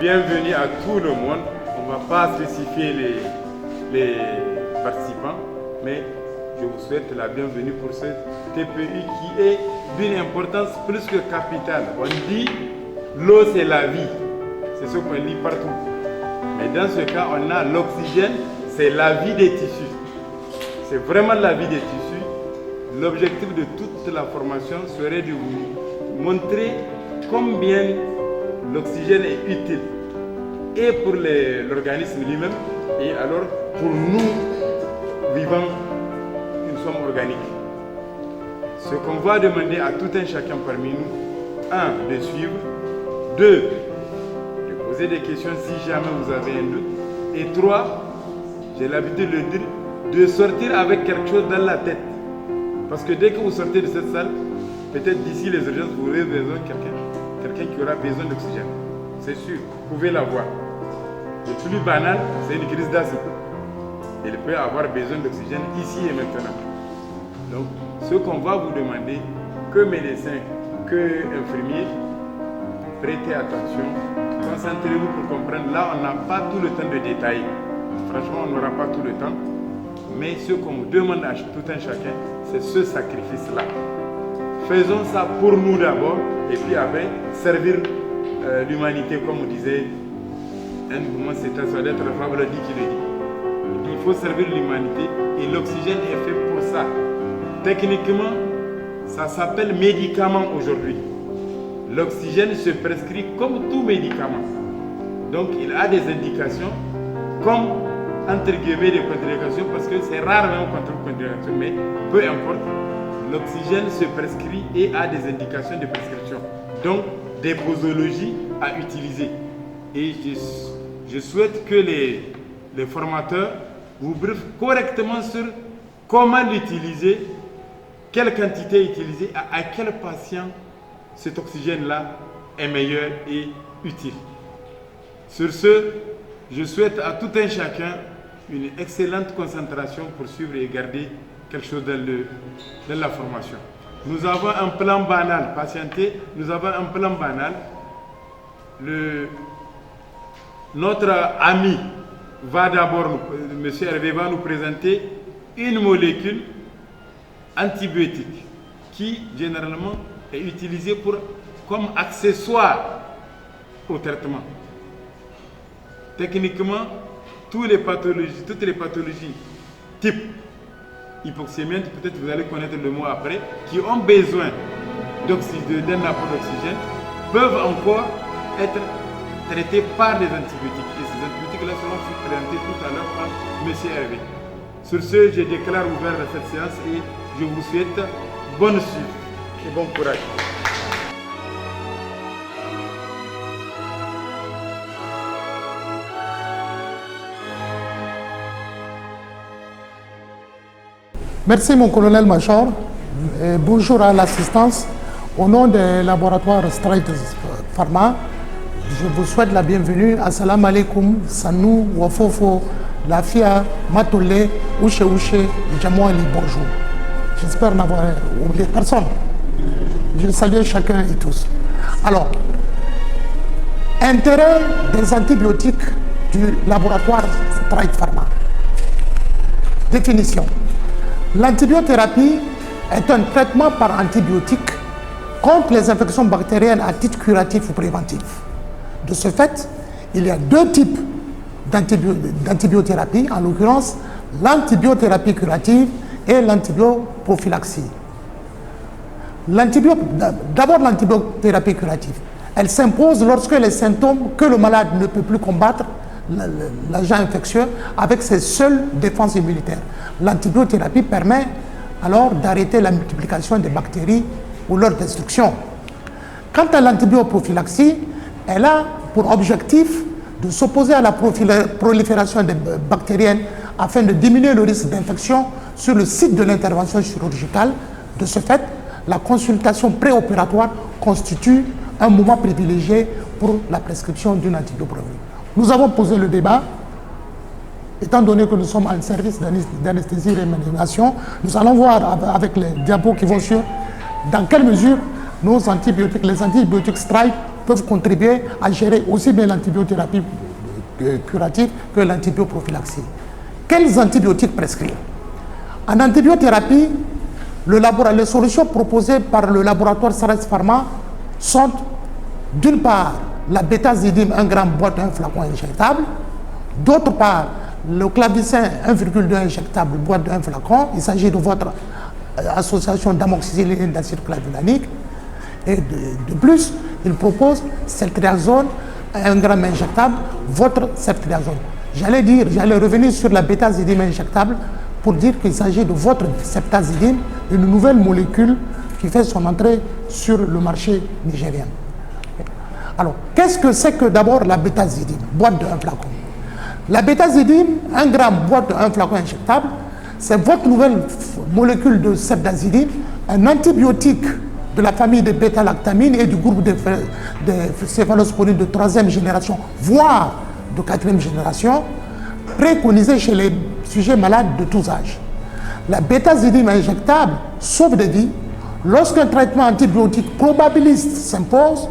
Bienvenue à tout le monde. On ne va pas spécifier les participants, mais je vous souhaite la bienvenue pour ce TPU qui est d'une importance plus que capitale. On dit l'eau c'est la vie, c'est ce qu'on lit partout. Mais dans ce cas, on a l'oxygène, c'est la vie des tissus. C'est vraiment la vie des tissus. L'objectif de toute la formation serait de vous montrer combien l'oxygène est utile et pour l'organisme lui-même et alors pour nous vivants, une somme organique. Ce qu'on va demander à tout un chacun parmi nous, 1, de suivre, 2, de poser des questions si jamais vous avez un doute, et 3, j'ai l'habitude de le dire, de sortir avec quelque chose dans la tête. Parce que dès que vous sortez de cette salle, peut-être d'ici les urgences, vous aurez besoin de quelqu'un qui aura besoin d'oxygène. C'est sûr, vous pouvez l'avoir. Le plus banal, c'est une crise d'asthme. Il peut avoir besoin d'oxygène ici et maintenant. Donc, ce qu'on va vous demander, que médecins, que infirmiers, prêtez attention, concentrez-vous pour comprendre. Là, on n'a pas tout le temps de détailler. Franchement, on n'aura pas tout le temps. Mais ce qu'on vous demande à tout un chacun, c'est ce sacrifice-là. Faisons ça pour nous d'abord, et puis après, servir l'humanité, comme on disait, un mouvement c'était ça d'être Fable dit qui le dit. Il faut servir l'humanité et l'oxygène est fait pour ça. Techniquement, ça s'appelle médicament aujourd'hui. L'oxygène se prescrit comme tout médicament. Donc il a des indications comme entre guillemets des contre-indications parce que c'est rarement contre-indication, mais peu importe, l'oxygène se prescrit et a des indications de prescription. Donc des posologies à utiliser. Et je souhaite que les formateurs vous briefent correctement sur comment l'utiliser, quelle quantité utiliser, à quel patient cet oxygène-là est meilleur et utile. Sur ce, je souhaite à tout un chacun une excellente concentration pour suivre et garder quelque chose dans la formation. Nous avons un plan banal, patienter, nous avons un plan banal. Notre ami va d'abord, M. Hervé va nous présenter une molécule antibiotique qui généralement est utilisée comme accessoire au traitement. Techniquement, toutes les pathologies type hypoxémiante, peut-être vous allez connaître le mot après, qui ont besoin d'un apport d'oxygène, peuvent encore être traitées par des antibiotiques. Et ces antibiotiques-là seront présentés tout à l'heure par M. Hervé. Sur ce, je déclare ouvert cette séance et je vous souhaite bonne suite et bon courage. Merci mon colonel Major. Bonjour à l'assistance. Au nom des laboratoires Stride Pharma, je vous souhaite la bienvenue. Assalamu alaikum, Sanou, Wafofo, Lafia, Matole, Ouche, Jamouali, bonjour. J'espère n'avoir oublié personne. Je salue chacun et tous. Alors, intérêt des antibiotiques du laboratoire Stride Pharma. Définition. L'antibiothérapie est un traitement par antibiotique contre les infections bactériennes à titre curatif ou préventif. De ce fait, il y a deux types d'antibiothérapie, en l'occurrence l'antibiothérapie curative et l'antibioprophylaxie. D'abord l'antibiothérapie curative. Elle s'impose lorsque les symptômes que le malade ne peut plus combattre, l'agent infectieux, avec ses seules défenses immunitaires. L'antibiothérapie permet alors d'arrêter la multiplication des bactéries ou leur destruction. Quant à l'antibioprophylaxie, elle a pour objectif de s'opposer à la prolifération des bactériennes afin de diminuer le risque d'infection sur le site de l'intervention chirurgicale. De ce fait, la consultation préopératoire constitue un moment privilégié pour la prescription d'une antibioprophylaxie. Nous avons posé le débat, étant donné que nous sommes en service d'anesthésie et réanimation, nous allons voir avec les diapos qui vont suivre dans quelle mesure nos antibiotiques, les antibiotiques Stride peuvent contribuer à gérer aussi bien l'antibiothérapie curative que l'antibioprophylaxie. Quels antibiotiques prescrire? En antibiothérapie, les solutions proposées par le laboratoire Sares Pharma sont d'une part la bétazidime 1 gramme boîte 1 flacon injectable, d'autre part le clavicin 1,2 injectable boîte de 1 flacon. Il s'agit de votre association d'amoxicilline et d'acide clavulanique. Et de plus, il propose ceftriaxone 1 gramme injectable, votre ceftriaxone. J'allais revenir sur la bétazidime injectable pour dire qu'il s'agit de votre ceftazidime, une nouvelle molécule qui fait son entrée sur le marché nigérien. Alors, qu'est-ce que c'est que d'abord la bétazidime, boîte de 1 flacon? La bétazidime, 1 gramme boîte de 1 flacon injectable, c'est votre nouvelle molécule de ceftazidime, un antibiotique de la famille des bêta-lactamines et du groupe des céphalosporines de 3e génération, voire de 4e génération, préconisé chez les sujets malades de tous âges. La bétazidime injectable sauve des vies lorsqu'un traitement antibiotique probabiliste s'impose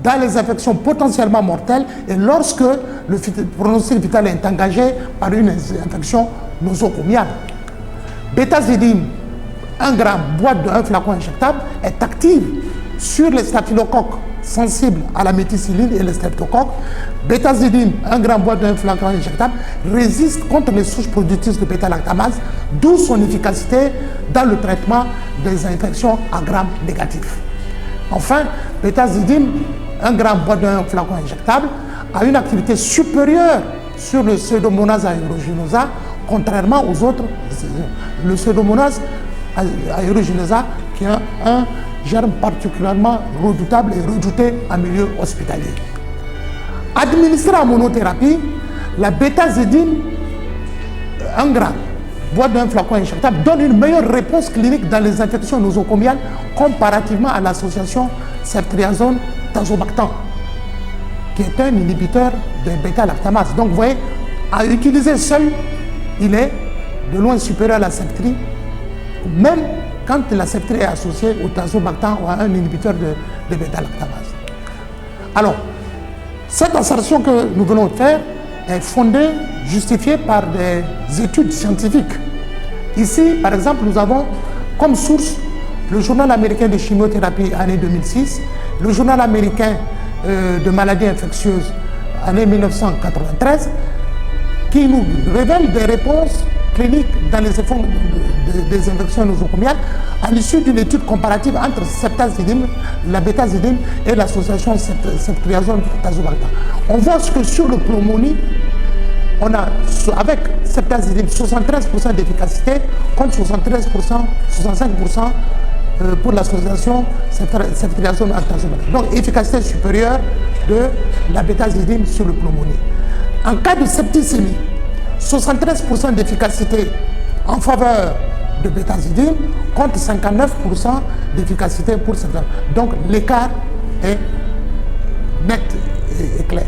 dans les infections potentiellement mortelles et lorsque le pronostic vital est engagé par une infection nosocomiale. Bétazidime 1 gramme boîte de 1 flacon injectable est active sur les staphylocoques sensibles à la méticilline et les streptocoques. Bétazidime 1 gramme boîte de 1 flacon injectable résiste contre les souches productrices de bêta-lactamase, d'où son efficacité dans le traitement des infections à gram négatif. Enfin, bétazidime 1 gramme boîte de 1 flacon injectable a une activité supérieure sur le Pseudomonas aeruginosa, contrairement aux autres. Le Pseudomonas aeruginosa qui est un germe particulièrement redoutable et redouté en milieu hospitalier. Administrée en monothérapie, la bétazidime 1 gramme boîte d'un flacon injectable donne une meilleure réponse clinique dans les infections nosocomiales comparativement à l'association ceftriaxone-tazobactam, qui est un inhibiteur de bêta-lactamase. Donc vous voyez, à utiliser seul, il est de loin supérieur à la ceftri, même quand la ceftri est associée au tazobactam ou à un inhibiteur de bêta-lactamase. Alors, cette assertion que nous venons de faire est fondée, justifiée par des études scientifiques. Ici, par exemple, nous avons comme source le journal américain de chimiothérapie année 2006, le journal américain de maladies infectieuses année 1993, qui nous révèle des réponses cliniques dans les effets des infections nosocomiales à l'issue d'une étude comparative entre ceftazidime, la bétazidime et l'association ceftriaxone-tazobactam. On voit que sur le pneumonie, on a avec ceftazidime 73% d'efficacité contre 73%, 65% pour l'association ceftriaxone-tazobactam. Donc efficacité supérieure de la bétazidime sur le pneumonie. En cas de septicémie, 73% d'efficacité en faveur de bétazidime contre 59% d'efficacité pour ceftriaxone. Donc l'écart est net et clair.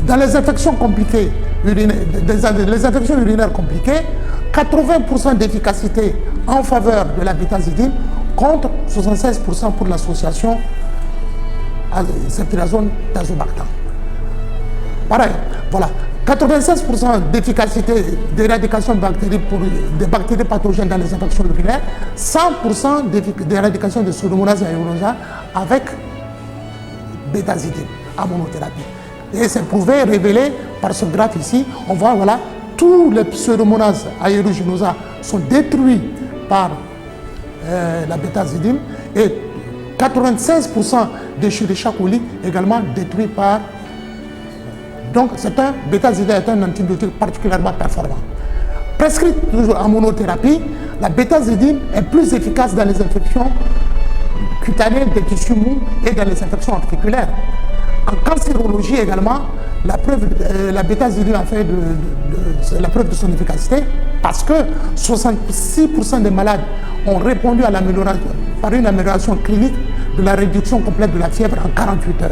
Dans les infections compliquées, les infections urinaires compliquées, 80% d'efficacité en faveur de la bétazidime contre 76% pour l'association ceftriaxone-tazobactam. Pareil, voilà, 96% d'efficacité d'éradication des bactéries pathogènes dans les infections urinaires, 100% d'éradication de Pseudomonas aeruginosa avec bétazidime à monothérapie. Et c'est prouvé, révélé par ce graphe ici. On voit, voilà, tous les Pseudomonas aeruginosa sont détruits par la bétazidime et 96% des Escherichia coli également détruits par. Donc, bétazidime est un antibiotique particulièrement performant. Prescrit toujours en monothérapie, la bétazidime est plus efficace dans les infections cutanées des tissus mous et dans les infections articulaires. En cancérologie également, la bétazidime a fait la preuve de son efficacité parce que 66% des malades ont répondu à par une amélioration clinique de la réduction complète de la fièvre en 48 heures.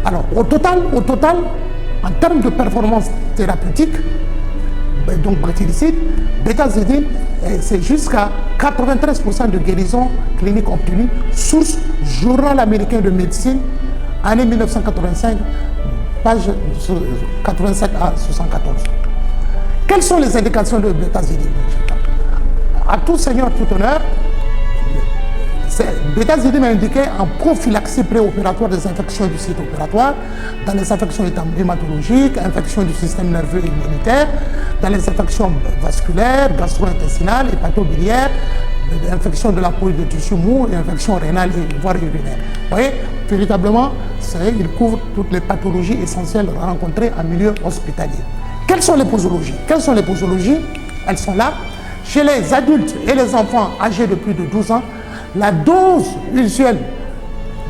Alors, au total, en termes de performance thérapeutique, donc bactéricide, Bétazidine, c'est jusqu'à 93% de guérison clinique obtenue. Source Journal américain de médecine, année 1985, page 87 à 74. Quelles sont les indications de bétazidine? À tout seigneur, tout honneur, bétazidine est indiqué en prophylaxie préopératoire des infections du site opératoire, dans les infections hématologiques, infections du système nerveux et immunitaire, dans les infections vasculaires, gastro-intestinales, hépatobiliaires, infections de la peau et des tissus mous, et infections rénales et voire urinaires. Vous voyez, véritablement, il couvre toutes les pathologies essentielles rencontrées en milieu hospitalier. Quelles sont les posologies? Quelles sont les posologies? Elles sont là. Chez les adultes et les enfants âgés de plus de 12 ans, la dose usuelle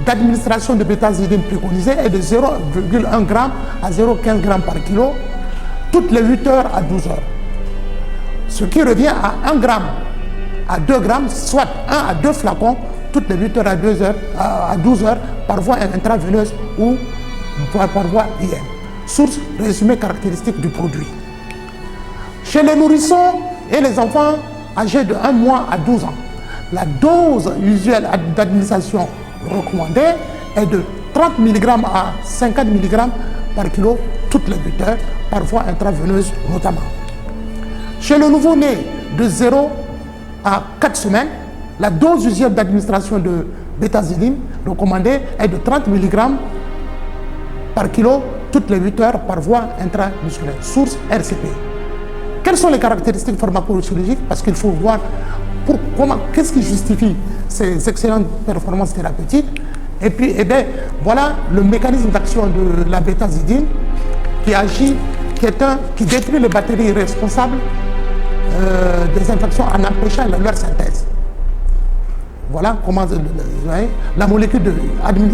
d'administration de bétazidine préconisée est de 0,1 g à 0,15 g par kilo, toutes les 8 heures à 12 heures. Ce qui revient à 1 g à 2 g, soit 1 à 2 flacons, toutes les 8 heures à 12 heures, par voie intraveineuse ou par voie IM. Source, résumé caractéristique du produit. Chez les nourrissons et les enfants âgés de 1 mois à 12 ans, la dose usuelle d'administration recommandée est de 30 mg à 50 mg par kilo toutes les 8 heures, par voie intraveineuse notamment. Chez le nouveau-né de 0 à 4 semaines, la dose usuelle d'administration de bétazidine recommandée est de 30 mg par kilo toutes les 8 heures par voie intramusculaire. Source RCP. Quelles sont les caractéristiques pharmacologiques? Parce qu'il faut voir qu'est-ce qui justifie ces excellentes performances thérapeutiques. Et puis, voilà le mécanisme d'action de la bétazidine qui agit, qui détruit les bactéries responsables des infections en empêchant leur synthèse. Voilà comment la molécule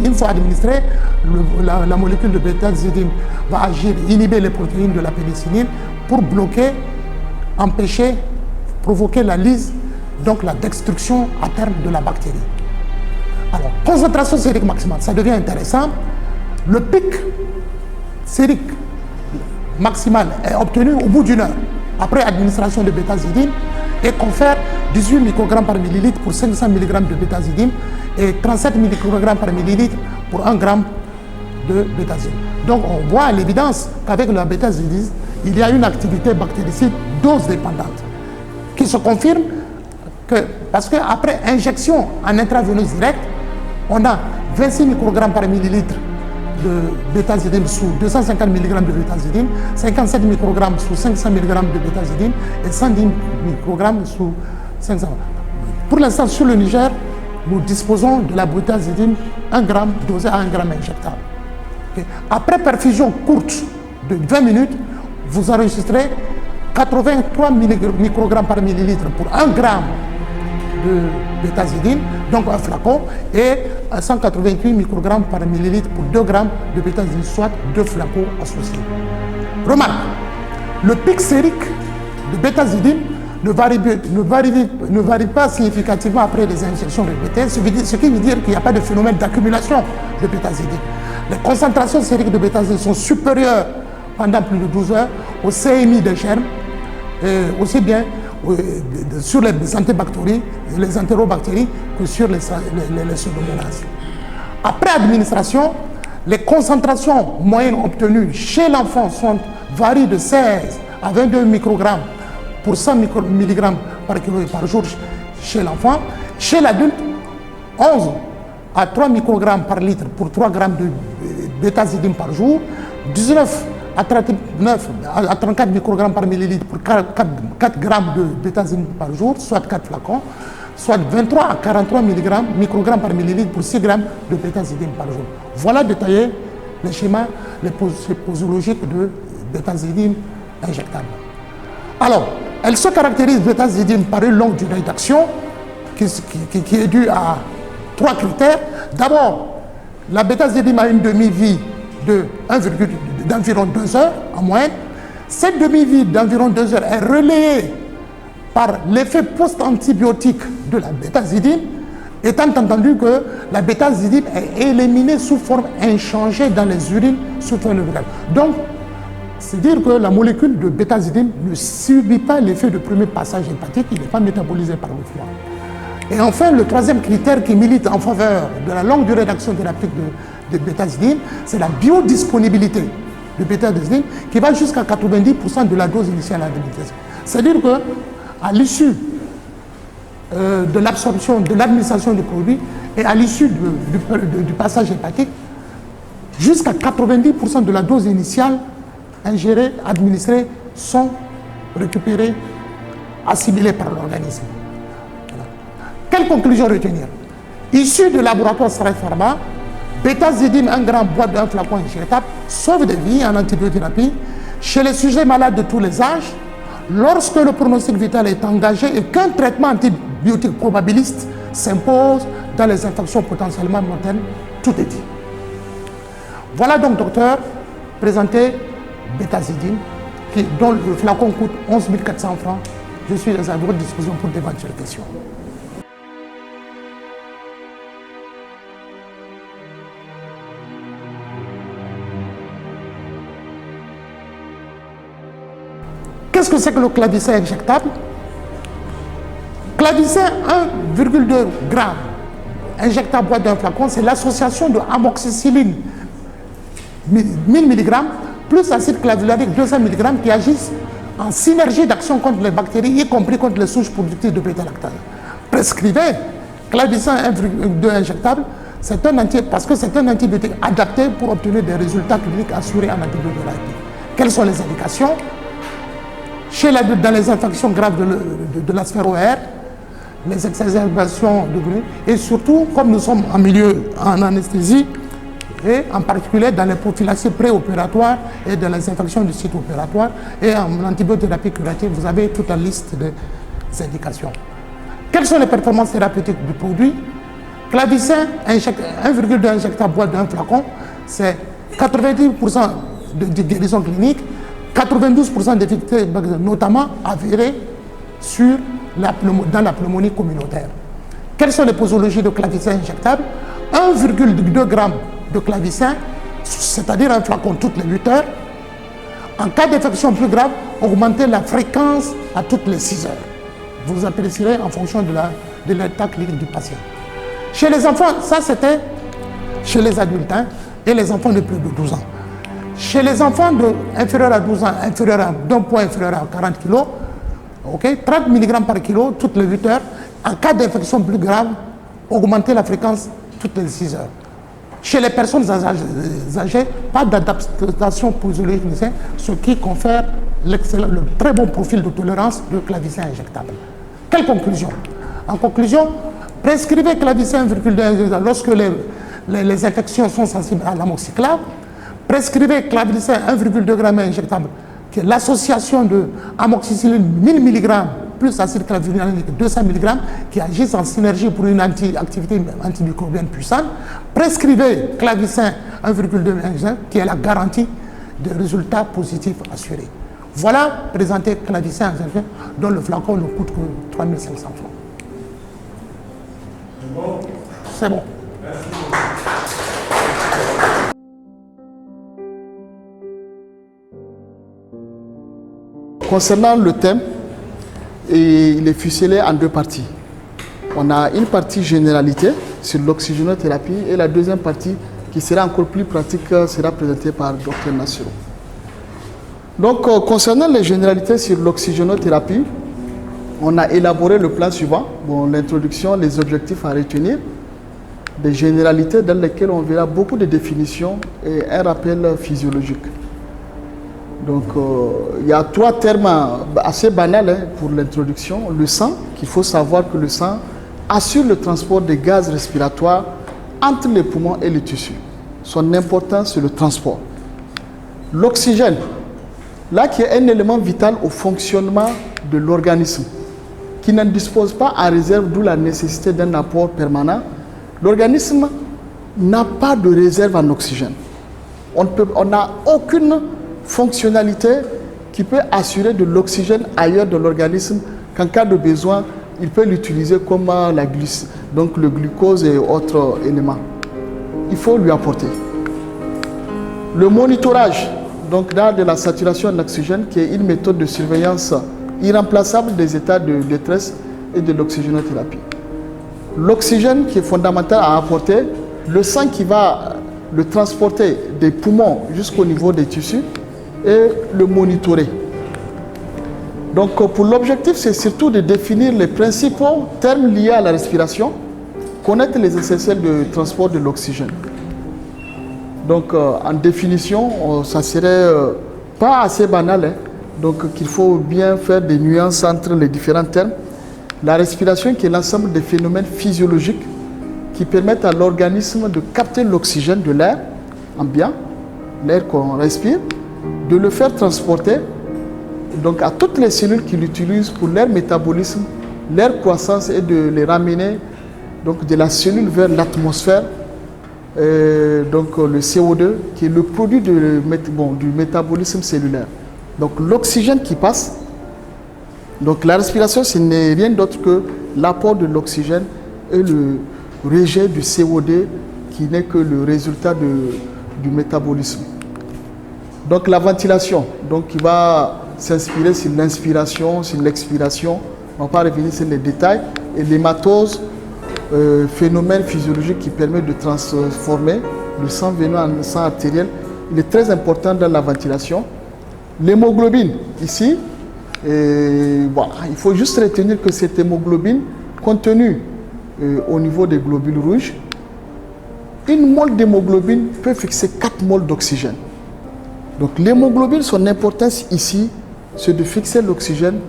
une fois administrée, la molécule de bétazidine va agir, inhiber les protéines de la pénicilline pour bloquer, empêcher, provoquer la lyse, donc la destruction à terme de la bactérie. Alors, concentration sérique maximale, ça devient intéressant. Le pic sérique maximal est obtenu au bout d'une heure après administration de bétazidine et confère 18 microgrammes par millilitre pour 500 mg de bétazidine et 37 microgrammes par millilitre pour 1 gramme de bétazidine. Donc on voit à l'évidence qu'avec la bétazidine, il y a une activité bactéricide dose dépendante qui se confirme parce qu'après injection en intraveineuse directe, on a 26 microgrammes par millilitre de bétazidine sous 250 mg de bétazidine, 57 microgrammes sous 500 mg de bétazidine et 110 microgrammes sous 500. Pour l'instant, sur le Niger, nous disposons de la bétazidine 1 g dosée à 1 g injectable. Okay. Après perfusion courte de 20 minutes, vous enregistrez 83 microgrammes par millilitre pour 1 g de bétazidine, donc un flacon, et 188 microgrammes par millilitre pour 2 grammes de bétazidine, soit 2 flacons associés. Remarque, le pic sérique de bétazidine ne varie pas significativement après les injections répétées, ce qui veut dire qu'il n'y a pas de phénomène d'accumulation de bétazidine. Les concentrations sériques de bétazidine sont supérieures pendant plus de 12 heures au CMI des germes, aussi bien sur les antibactéries, les entérobactéries que sur les pseudomonas. Après administration, les concentrations moyennes obtenues chez l'enfant varient de 16 à 22 microgrammes pour 100 mg par kilo par jour chez l'enfant. Chez l'adulte, 11 à 3 microgrammes par litre pour 3 grammes de bétazidine par jour, 19 à 34 microgrammes par millilitre pour 4 grammes de bétazidine par jour, soit 4 flacons, soit 23 à 43 microgrammes par millilitre pour 6 grammes de bétazidine par jour. Voilà détaillé les schémas, les posologiques de bétazidine injectable. Alors, elle se caractérise bétazidine par une longue durée d'action qui est due à 3 critères. D'abord, la bétazidine a une demi-vie d'environ 2 heures en moyenne. Cette demi-vie d'environ 2 heures est relayée par l'effet post-antibiotique de la bétazidine, étant entendu que la bétazidine est éliminée sous forme inchangée dans les urines sous forme locale. Donc, C'est dire que la molécule de bétazidine ne subit pas l'effet de premier passage hépatique, il n'est pas métabolisé par le foie. Et enfin, le troisième critère qui milite en faveur de la longue durée d'action thérapeutique de bétazidine, c'est la biodisponibilité de bétazidine qui va jusqu'à 90% de la dose initiale à l'administration. C'est-à-dire qu'à l'issue de l'absorption, de l'administration du produit et à l'issue du passage hépatique, jusqu'à 90% de la dose initiale ingérées, administrées, sont récupérées, assimilées par l'organisme. Voilà. Quelle conclusion retenir? Issu de laboratoire Sarai Pharma, bétazidine 1 gramme boîte d'un flacon injectable sauve des vies en antibiothérapie chez les sujets malades de tous les âges, lorsque le pronostic vital est engagé et qu'un traitement antibiotique probabiliste s'impose dans les infections potentiellement mortelles. Tout est dit. Voilà donc, docteur, présenté bétazidine, dont le flacon coûte 11 400 francs. Je suis à votre disposition pour d'éventuelles questions. Qu'est-ce que c'est que le clavicin injectable? Clavicin 1,2 g injectable boîte d'un flacon, c'est l'association de amoxicilline 1000 mg plus acide clavularique 200 mg qui agissent en synergie d'action contre les bactéries, y compris contre les souches productives de bêta-lactane. Prescrivez clavicin 1,2 injectable, parce que c'est un antibiotique adapté pour obtenir des résultats cliniques assurés en antibiothérapie. Quelles sont les indications? Dans les infections graves de la sphère OR, les exacerbations de bruit, et surtout, comme nous sommes en milieu en anesthésie, et en particulier dans les prophylaxies préopératoires et dans les infections du site opératoire, et en antibiothérapie curative, vous avez toute la liste des indications. Quelles sont les performances thérapeutiques du produit? Clavicin 1,2 injectable boîte d'un flacon, c'est 90% de guérison clinique, 92% d'efficacité, notamment avérée dans la pneumonie communautaire. Quelles sont les posologies de clavicin injectable? 1,2 g de clavicin, c'est-à-dire un flacon toutes les 8 heures. En cas d'infection plus grave, augmenter la fréquence à toutes les 6 heures. Vous apprécierez en fonction de l'état clinique du patient. Chez les enfants, ça c'était chez les adultes et les enfants de plus de 12 ans. Chez les enfants inférieurs à 12 ans, d'un poids inférieur à 40 kg, 30 mg par kilo toutes les 8 heures. En cas d'infection plus grave, augmenter la fréquence toutes les 6 heures. Chez les personnes âgées, pas d'adaptation posologique, ce qui confère le très bon profil de tolérance de clavicin injectable. Quelle conclusion? En conclusion, prescrivez clavicin 1,2 lorsque les infections sont sensibles à l'amoxiclave. Prescrivez clavicin 1,2 g injectable, qui est l'association de amoxicilline 1000 mg plus acide clavularique 200 mg qui agissent en synergie pour une activité antimicrobienne puissante. Prescrivez clavicin 1,2 g qui est la garantie de résultats positifs assurés. Voilà présenté clavicin dont le flacon ne coûte que 3 500 francs. C'est bon. Merci. Concernant le thème, il est ficelé en deux parties. On a une partie généralité sur l'oxygénothérapie et la deuxième partie qui sera encore plus pratique sera présentée par Dr Nassiro. Donc concernant les généralités sur l'oxygénothérapie, on a élaboré le plan suivant. Bon, l'introduction, les objectifs à retenir, des généralités dans lesquelles on verra beaucoup de définitions et un rappel physiologique. Donc, il y a trois termes assez banals pour l'introduction. Le sang, qu'il faut savoir que le sang assure le transport des gaz respiratoires entre les poumons et les tissus. Son importance, c'est le transport. L'oxygène, là qui est un élément vital au fonctionnement de l'organisme, qui n'en dispose pas en réserve, d'où la nécessité d'un apport permanent. L'organisme n'a pas de réserve en oxygène. On n'a aucune fonctionnalité qui peut assurer de l'oxygène ailleurs de l'organisme qu'en cas de besoin, il peut l'utiliser comme donc le glucose et autres éléments. Il faut lui apporter. Le monitorage donc dans de la saturation en oxygène, qui est une méthode de surveillance irremplaçable des états de détresse et de l'oxygénothérapie. L'oxygène qui est fondamental à apporter, le sang qui va le transporter des poumons jusqu'au niveau des tissus et le monitorer. Donc pour l'objectif, c'est surtout de définir les principaux termes liés à la respiration, connaître les essentiels de transport de l'oxygène. Donc en définition, ça serait pas assez banal, hein. Donc qu'il faut bien faire des nuances entre les différents termes. La respiration qui est l'ensemble des phénomènes physiologiques qui permettent à l'organisme de capter l'oxygène de l'air ambiant, l'air qu'on respire, de le faire transporter donc à toutes les cellules qui l'utilisent pour leur métabolisme, leur croissance et de les ramener donc de la cellule vers l'atmosphère. Donc le CO2 qui est le produit du métabolisme cellulaire. Donc l'oxygène qui passe, donc la respiration ce n'est rien d'autre que l'apport de l'oxygène et le rejet du CO2 qui n'est que le résultat du métabolisme. Donc la ventilation, donc qui va s'inspirer sur l'inspiration, sur l'expiration. On ne va pas revenir sur les détails. Et l'hématose, phénomène physiologique qui permet de transformer le sang veineux en sang artériel. Il est très important dans la ventilation. L'hémoglobine, ici, voilà, il faut juste retenir que cette hémoglobine, contenue au niveau des globules rouges, une mole d'hémoglobine peut fixer 4 moles d'oxygène. Donc l'hémoglobine, son importance ici, c'est de fixer l'oxygène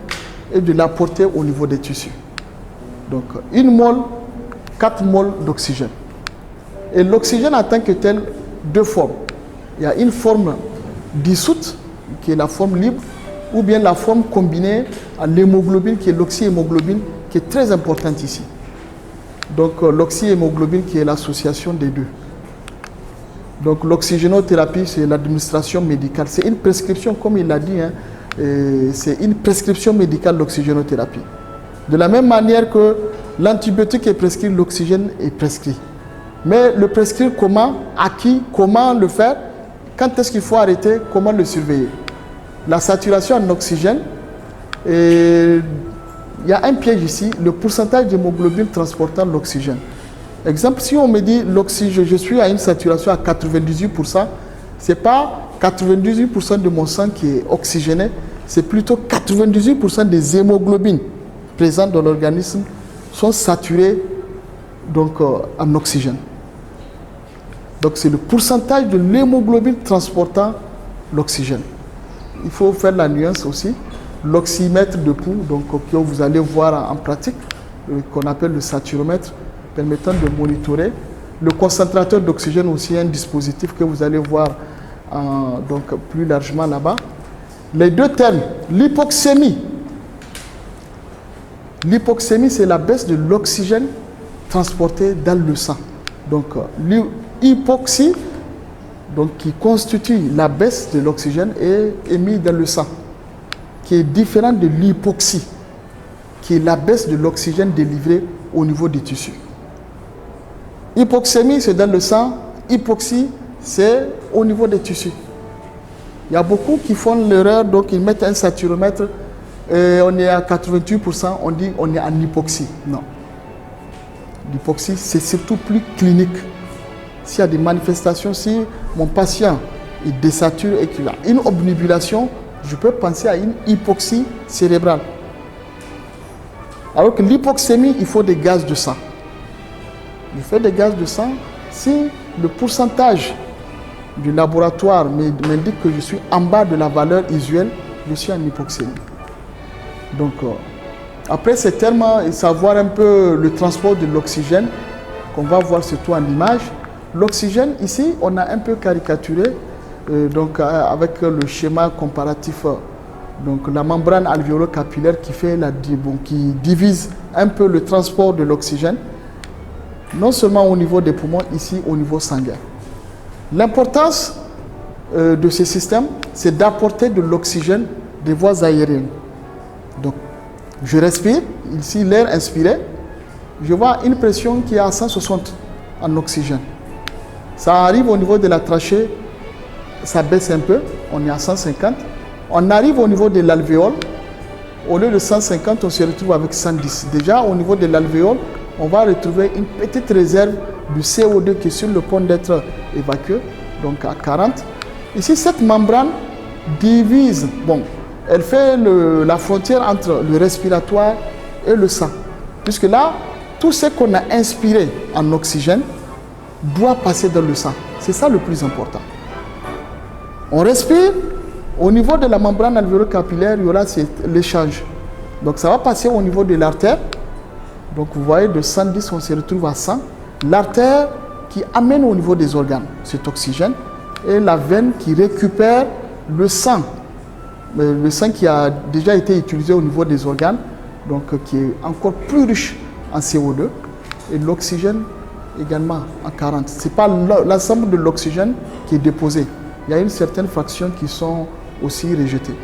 et de l'apporter au niveau des tissus. Donc une mole, 4 moles d'oxygène. Et l'oxygène en tant que tel, deux formes. Il y a une forme dissoute, qui est la forme libre, ou bien la forme combinée à l'hémoglobine, qui est l'oxyhémoglobine, qui est très importante ici. Donc l'oxyhémoglobine qui est l'association des deux. Donc l'oxygénothérapie, c'est l'administration médicale. C'est une prescription, comme il l'a dit, hein, c'est une prescription médicale, l'oxygénothérapie. De la même manière que l'antibiotique est prescrit, l'oxygène est prescrit. Mais le prescrire comment, à qui, comment le faire, quand est-ce qu'il faut arrêter, comment le surveiller. La saturation en oxygène, il y a un piège ici, le pourcentage d'hémoglobine transportant l'oxygène. Exemple, si on me dit l'oxygène, je suis à une saturation à 98%, ce n'est pas 98% de mon sang qui est oxygéné, c'est plutôt 98% des hémoglobines présentes dans l'organisme sont saturées donc, en oxygène. Donc c'est le pourcentage de l'hémoglobine transportant l'oxygène. Il faut faire la nuance aussi. L'oxymètre de pouls, donc que vous allez voir en pratique, qu'on appelle le saturomètre, permettant de monitorer. Le concentrateur d'oxygène aussi, un dispositif que vous allez voir donc plus largement là-bas. Les deux termes, l'hypoxémie. L'hypoxémie, c'est la baisse de l'oxygène transporté dans le sang. Donc l'hypoxie, donc qui constitue la baisse de l'oxygène est émise dans le sang, qui est différent de l'hypoxie, qui est la baisse de l'oxygène délivré au niveau des tissus. Hypoxémie, c'est dans le sang. Hypoxie, c'est au niveau des tissus. Il y a beaucoup qui font l'erreur, donc ils mettent un saturomètre et on est à 88%, on dit on est en hypoxie. Non. L'hypoxie, c'est surtout plus clinique. S'il y a des manifestations, si mon patient il désature et qu'il a une obnubulation, je peux penser à une hypoxie cérébrale. Alors que l'hypoxémie, il faut des gaz de sang. Je fais des gaz de sang si le pourcentage du laboratoire m'indique que je suis en bas de la valeur usuelle, je suis en hypoxémie. Donc, après ces termes, savoir un peu le transport de l'oxygène, qu'on va voir surtout en image. L'oxygène, ici, on a un peu caricaturé, donc avec le schéma comparatif, donc la membrane alvéolo-capillaire qui divise un peu le transport de l'oxygène, non seulement au niveau des poumons, ici au niveau sanguin. L'importance de ce système, c'est d'apporter de l'oxygène des voies aériennes. Donc, je respire, ici l'air inspiré, je vois une pression qui est à 160 en oxygène. Ça arrive au niveau de la trachée, ça baisse un peu. on est à 150. On arrive au niveau de l'alvéole. Au lieu de 150, on se retrouve avec 110. Déjà, au niveau de l'alvéole, on va retrouver une petite réserve du CO2 qui est sur le point d'être évacué, donc à 40. Ici, cette membrane divise, bon, elle fait la frontière entre le respiratoire et le sang. Puisque là, tout ce qu'on a inspiré en oxygène doit passer dans le sang. C'est ça le plus important. On respire, au niveau de la membrane alvéolo-capillaire, il y aura l'échange. Donc ça va passer au niveau de l'artère. Donc vous voyez, de 110, on se retrouve à 100. L'artère qui amène au niveau des organes cet oxygène et la veine qui récupère le sang. Le sang qui a déjà été utilisé au niveau des organes, donc qui est encore plus riche en CO2. Et l'oxygène également en 40. Ce n'est pas l'ensemble de l'oxygène qui est déposé. Il y a une certaine fraction qui sont aussi rejetées.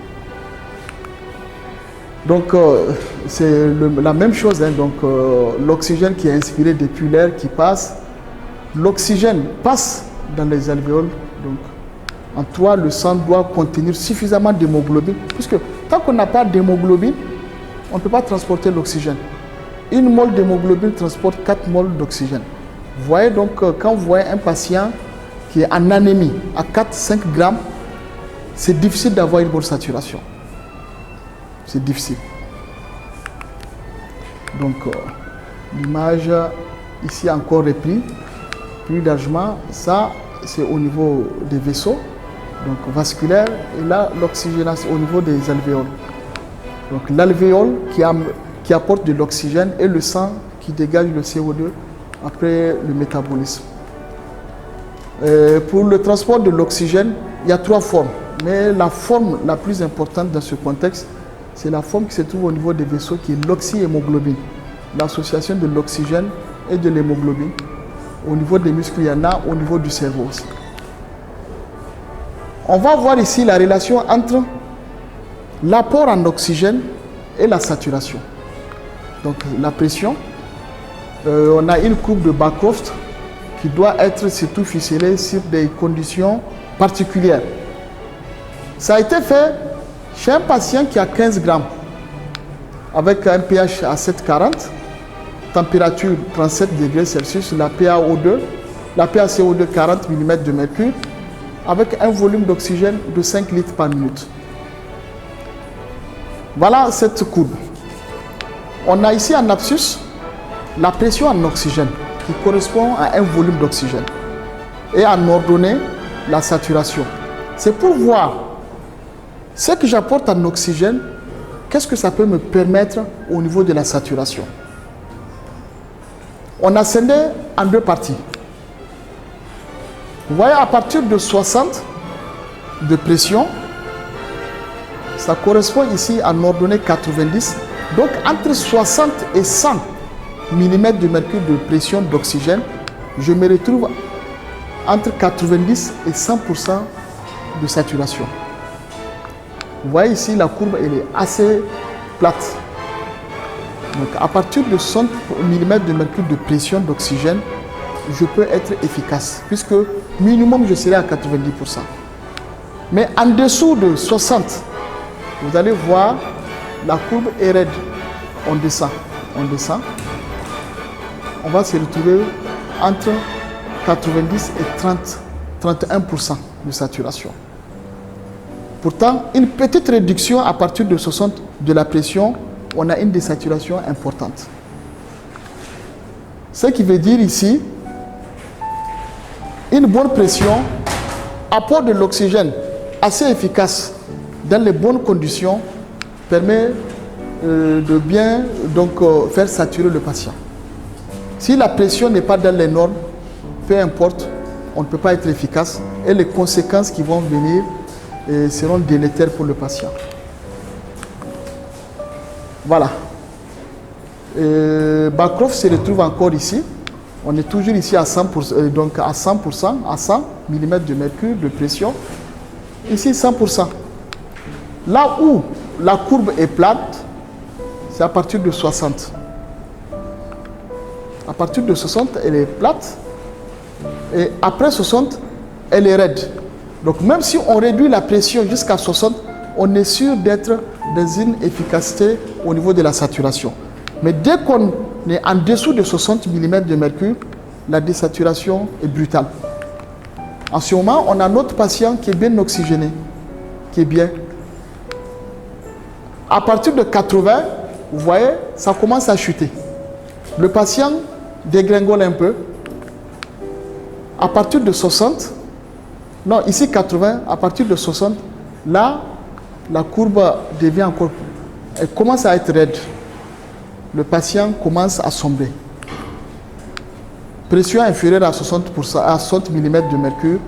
Donc c'est la même chose, hein. Donc l'oxygène qui est inspiré depuis l'air qui passe, l'oxygène passe dans les alvéoles. Donc en toi, le sang doit contenir suffisamment d'hémoglobine, puisque tant qu'on n'a pas d'hémoglobine, on ne peut pas transporter l'oxygène. Une mole d'hémoglobine transporte 4 moles d'oxygène. Vous voyez donc quand vous voyez un patient qui est en anémie à 4-5 grammes, c'est difficile d'avoir une bonne saturation. C'est difficile. Donc l'image ici encore repris plus largement, ça c'est au niveau des vaisseaux, donc vasculaires, et là l'oxygénation au niveau des alvéoles. Donc l'alvéole qui apporte de l'oxygène et le sang qui dégage le CO2 après le métabolisme. Pour le transport de l'oxygène, il y a 3 formes, mais la forme la plus importante dans ce contexte, c'est la forme qui se trouve au niveau des vaisseaux, qui est l'oxyhémoglobine, l'association de l'oxygène et de l'hémoglobine. Au niveau des muscles, il y en a au niveau du cerveau aussi. On va voir ici la relation entre l'apport en oxygène et la saturation. Donc la pression, on a une courbe de Bancroft qui doit être surtout ficelée sur des conditions particulières. Ça a été fait chez un patient qui a 15 grammes, avec un pH à 7,40, température 37 degrés Celsius, la PaO2, la PaCO2 40 mm de mercure, avec un volume d'oxygène de 5 litres par minute. Voilà cette courbe. On a ici en abscisse la pression en oxygène, qui correspond à un volume d'oxygène, et en ordonnée, la saturation. C'est pour voir ce que j'apporte en oxygène, qu'est-ce que ça peut me permettre au niveau de la saturation. On a scindé en 2 parties. Vous voyez, à partir de 60 de pression, ça correspond ici en ordonnée 90. Donc entre 60 et 100 mm de mercure de pression d'oxygène, je me retrouve entre 90 et 100% de saturation. Vous voyez ici, la courbe elle est assez plate. Donc à partir de 60 mm de mercure de pression d'oxygène, je peux être efficace, puisque minimum je serai à 90%. Mais en dessous de 60, vous allez voir, la courbe est raide. On descend, on descend. On va se retrouver entre 90 et 31% de saturation. Pourtant, une petite réduction à partir de 60 de la pression, on a une désaturation importante. Ce qui veut dire ici, une bonne pression apporte de l'oxygène assez efficace dans les bonnes conditions permet de bien faire saturer le patient. Si la pression n'est pas dans les normes, peu importe, on ne peut pas être efficace et les conséquences qui vont venir seront délétères pour le patient. Voilà. Bancroft se retrouve encore ici. On est toujours ici à 100%, donc à 100%, à 100 mm de mercure de pression. Ici 100%. Là où la courbe est plate, c'est à partir de 60. À partir de 60, elle est plate. Et après 60, elle est raide. Donc même si on réduit la pression jusqu'à 60, on est sûr d'être dans une efficacité au niveau de la saturation. Mais dès qu'on est en dessous de 60 mm de mercure, la désaturation est brutale. En ce moment, on a notre patient qui est bien oxygéné, qui est bien. À partir de 80, vous voyez, ça commence à chuter. Le patient dégringole un peu. À partir de 60, non, ici 80, à partir de 60, là, la courbe devient encore, elle commence à être raide. Le patient commence à sombrer. Pression inférieure à 60%, à 60 mm de mercure,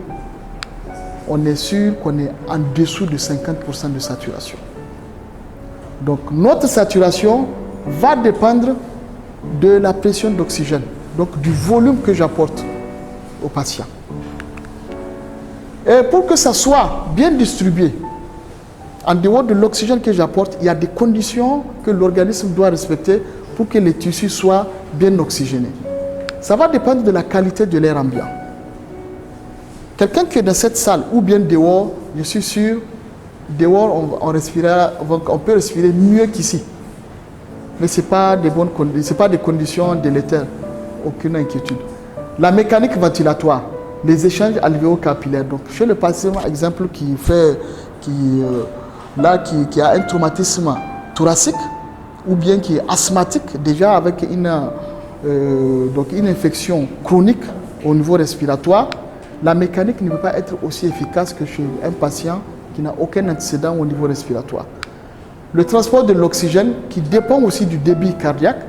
on est sûr qu'on est en dessous de 50% de saturation. Donc notre saturation va dépendre de la pression d'oxygène, donc du volume que j'apporte au patient. Et pour que ça soit bien distribué, en dehors de l'oxygène que j'apporte, il y a des conditions que l'organisme doit respecter pour que les tissus soient bien oxygénés. Ça va dépendre de la qualité de l'air ambiant. Quelqu'un qui est dans cette salle ou bien dehors, je suis sûr, dehors on peut respirer mieux qu'ici. Mais ce n'est pas des conditions délétères, aucune inquiétude. La mécanique ventilatoire, les échanges alvéolo-capillaires. Donc chez le patient, exemple, qui a un traumatisme thoracique ou bien qui est asthmatique, déjà avec une infection chronique au niveau respiratoire, la mécanique ne peut pas être aussi efficace que chez un patient qui n'a aucun antécédent au niveau respiratoire. Le transport de l'oxygène qui dépend aussi du débit cardiaque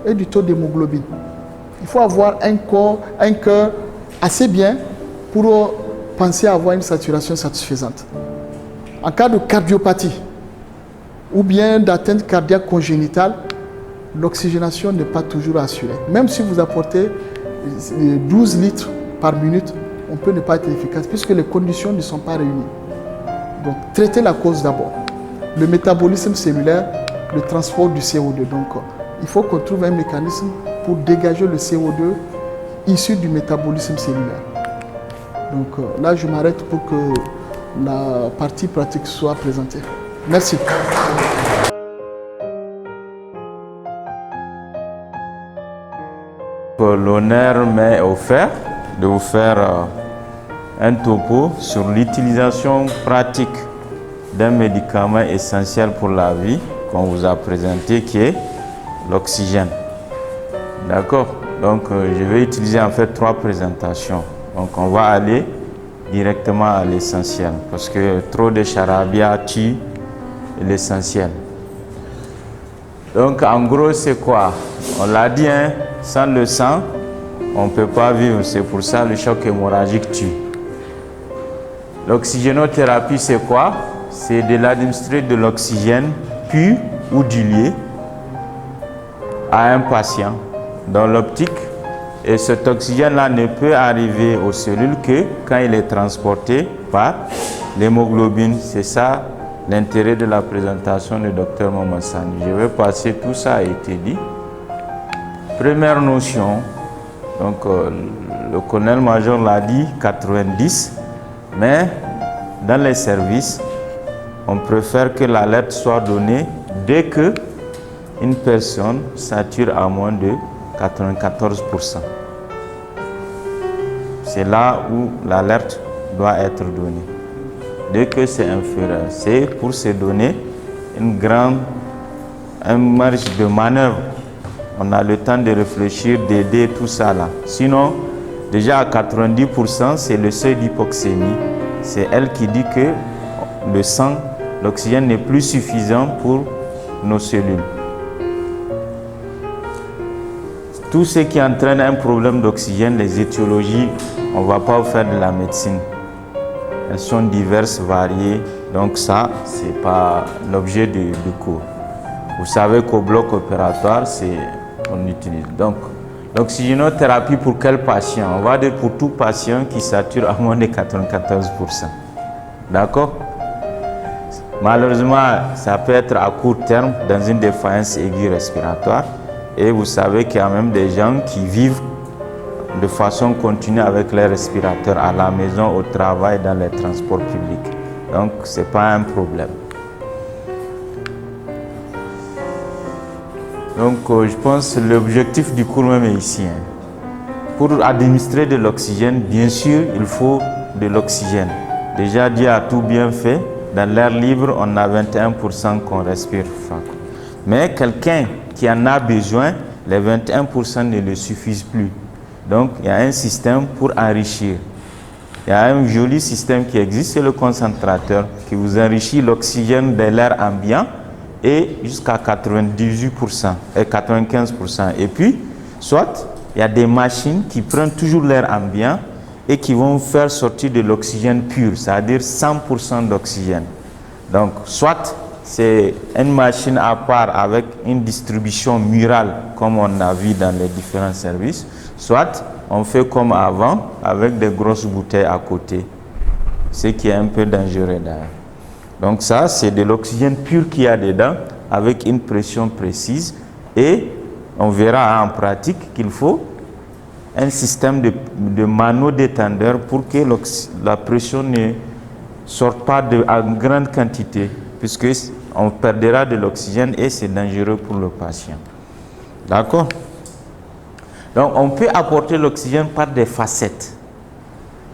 et du taux d'hémoglobine. Il faut avoir un cœur assez bien pour penser à avoir une saturation satisfaisante. En cas de cardiopathie ou bien d'atteinte cardiaque congénitale, l'oxygénation n'est pas toujours assurée. Même si vous apportez 12 litres par minute, on peut ne pas être efficace puisque les conditions ne sont pas réunies. Donc, traitez la cause d'abord. Le métabolisme cellulaire, le transport du CO2. Donc, il faut qu'on trouve un mécanisme pour dégager le CO2 issu du métabolisme cellulaire. Donc, là, je m'arrête pour que la partie pratique soit présentée. Merci. L'honneur m'est offert de vous faire un topo sur l'utilisation pratique d'un médicament essentiel pour la vie qu'on vous a présenté, qui est l'oxygène. D'accord? Donc je vais utiliser en fait 3 présentations. Donc on va aller directement à l'essentiel parce que trop de charabia tue l'essentiel. Donc en gros c'est quoi? On l'a dit, hein, sans le sang on ne peut pas vivre, c'est pour ça le choc hémorragique tue. L'oxygénothérapie c'est quoi? C'est de l'administrer de l'oxygène pur ou dilué à un patient dans l'optique, et cet oxygène-là ne peut arriver aux cellules que quand il est transporté par l'hémoglobine. C'est ça l'intérêt de la présentation du docteur Momansani. Je vais passer, tout ça a été dit. Première notion, donc le colonel-major l'a dit, 90, mais dans les services, on préfère que l'alerte soit donnée dès que une personne sature à moins de 94%. C'est là où l'alerte doit être donnée. Dès que c'est inférieur, c'est pour se donner une marge de manœuvre. On a le temps de réfléchir, d'aider tout ça là. Sinon, déjà à 90%, c'est le seuil d'hypoxémie. C'est elle qui dit que le sang, l'oxygène n'est plus suffisant pour nos cellules. Tout ce qui entraîne un problème d'oxygène, les étiologies, on ne va pas faire de la médecine. Elles sont diverses, variées, donc ça, ce n'est pas l'objet du cours. Vous savez qu'au bloc opératoire, on utilise. Donc, l'oxygénothérapie pour quel patient? On va dire pour tout patient qui sature à moins de 94%. D'accord? Malheureusement, ça peut être à court terme dans une défaillance aiguë respiratoire. Et vous savez qu'il y a même des gens qui vivent de façon continue avec les respirateurs à la maison, au travail, dans les transports publics. Donc, ce n'est pas un problème. Donc, je pense que l'objectif du cours même est ici. Pour administrer de l'oxygène, bien sûr, il faut de l'oxygène. Déjà, Dieu a tout bien fait. Dans l'air libre, on a 21% qu'on respire. Mais quelqu'un qui en a besoin, les 21% ne le suffisent plus. Donc, il y a un système pour enrichir. Il y a un joli système qui existe, c'est le concentrateur, qui vous enrichit l'oxygène de l'air ambiant et jusqu'à 98% et 95%. Et puis, soit il y a des machines qui prennent toujours l'air ambiant et qui vont faire sortir de l'oxygène pur, c'est-à-dire 100% d'oxygène. Donc, soit c'est une machine à part avec une distribution murale, comme on a vu dans les différents services, soit on fait comme avant, avec des grosses bouteilles à côté, ce qui est un peu dangereux d'ailleurs. Donc ça, c'est de l'oxygène pur qu'il y a dedans, avec une pression précise, et on verra en pratique qu'il faut un système de mano-détendeur pour que la pression ne sorte pas en grande quantité, puisque on perdra de l'oxygène et c'est dangereux pour le patient. D'accord? Donc on peut apporter l'oxygène par des facettes,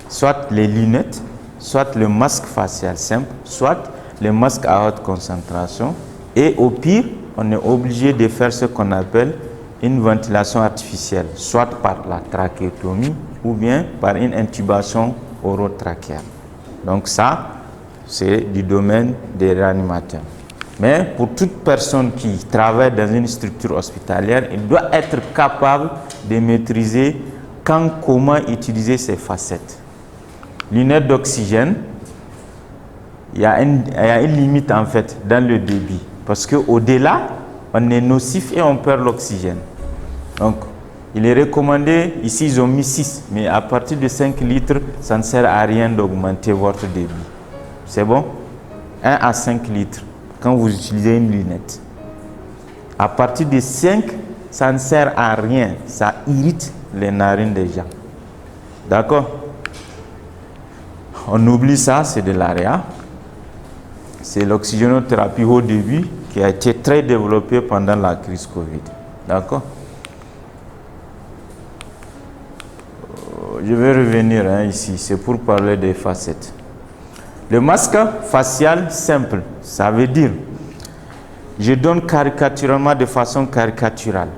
soit les lunettes, soit le masque facial simple, soit les masques à haute concentration, et au pire, on est obligé de faire ce qu'on appelle une ventilation artificielle, soit par la trachéotomie ou bien par une intubation orotrachéale. Donc ça, c'est du domaine des réanimateurs. Mais pour toute personne qui travaille dans une structure hospitalière, il doit être capable de maîtriser quand, comment utiliser ces facettes. Lunettes d'oxygène, il y a une limite en fait dans le débit. Parce qu'au-delà, on est nocif et on perd l'oxygène. Donc, il est recommandé, ici ils ont mis 6, mais à partir de 5 litres, ça ne sert à rien d'augmenter votre débit. C'est bon? 1 à 5 litres quand vous utilisez une lunette. À partir de 5, ça ne sert à rien. Ça irrite les narines des gens. D'accord? On oublie ça, c'est de l'AREA. C'est l'oxygénothérapie au début qui a été très développée pendant la crise Covid. D'accord? Je vais revenir ici, c'est pour parler des facettes. Le masque facial simple, ça veut dire, je donne caricaturalement de façon caricaturale.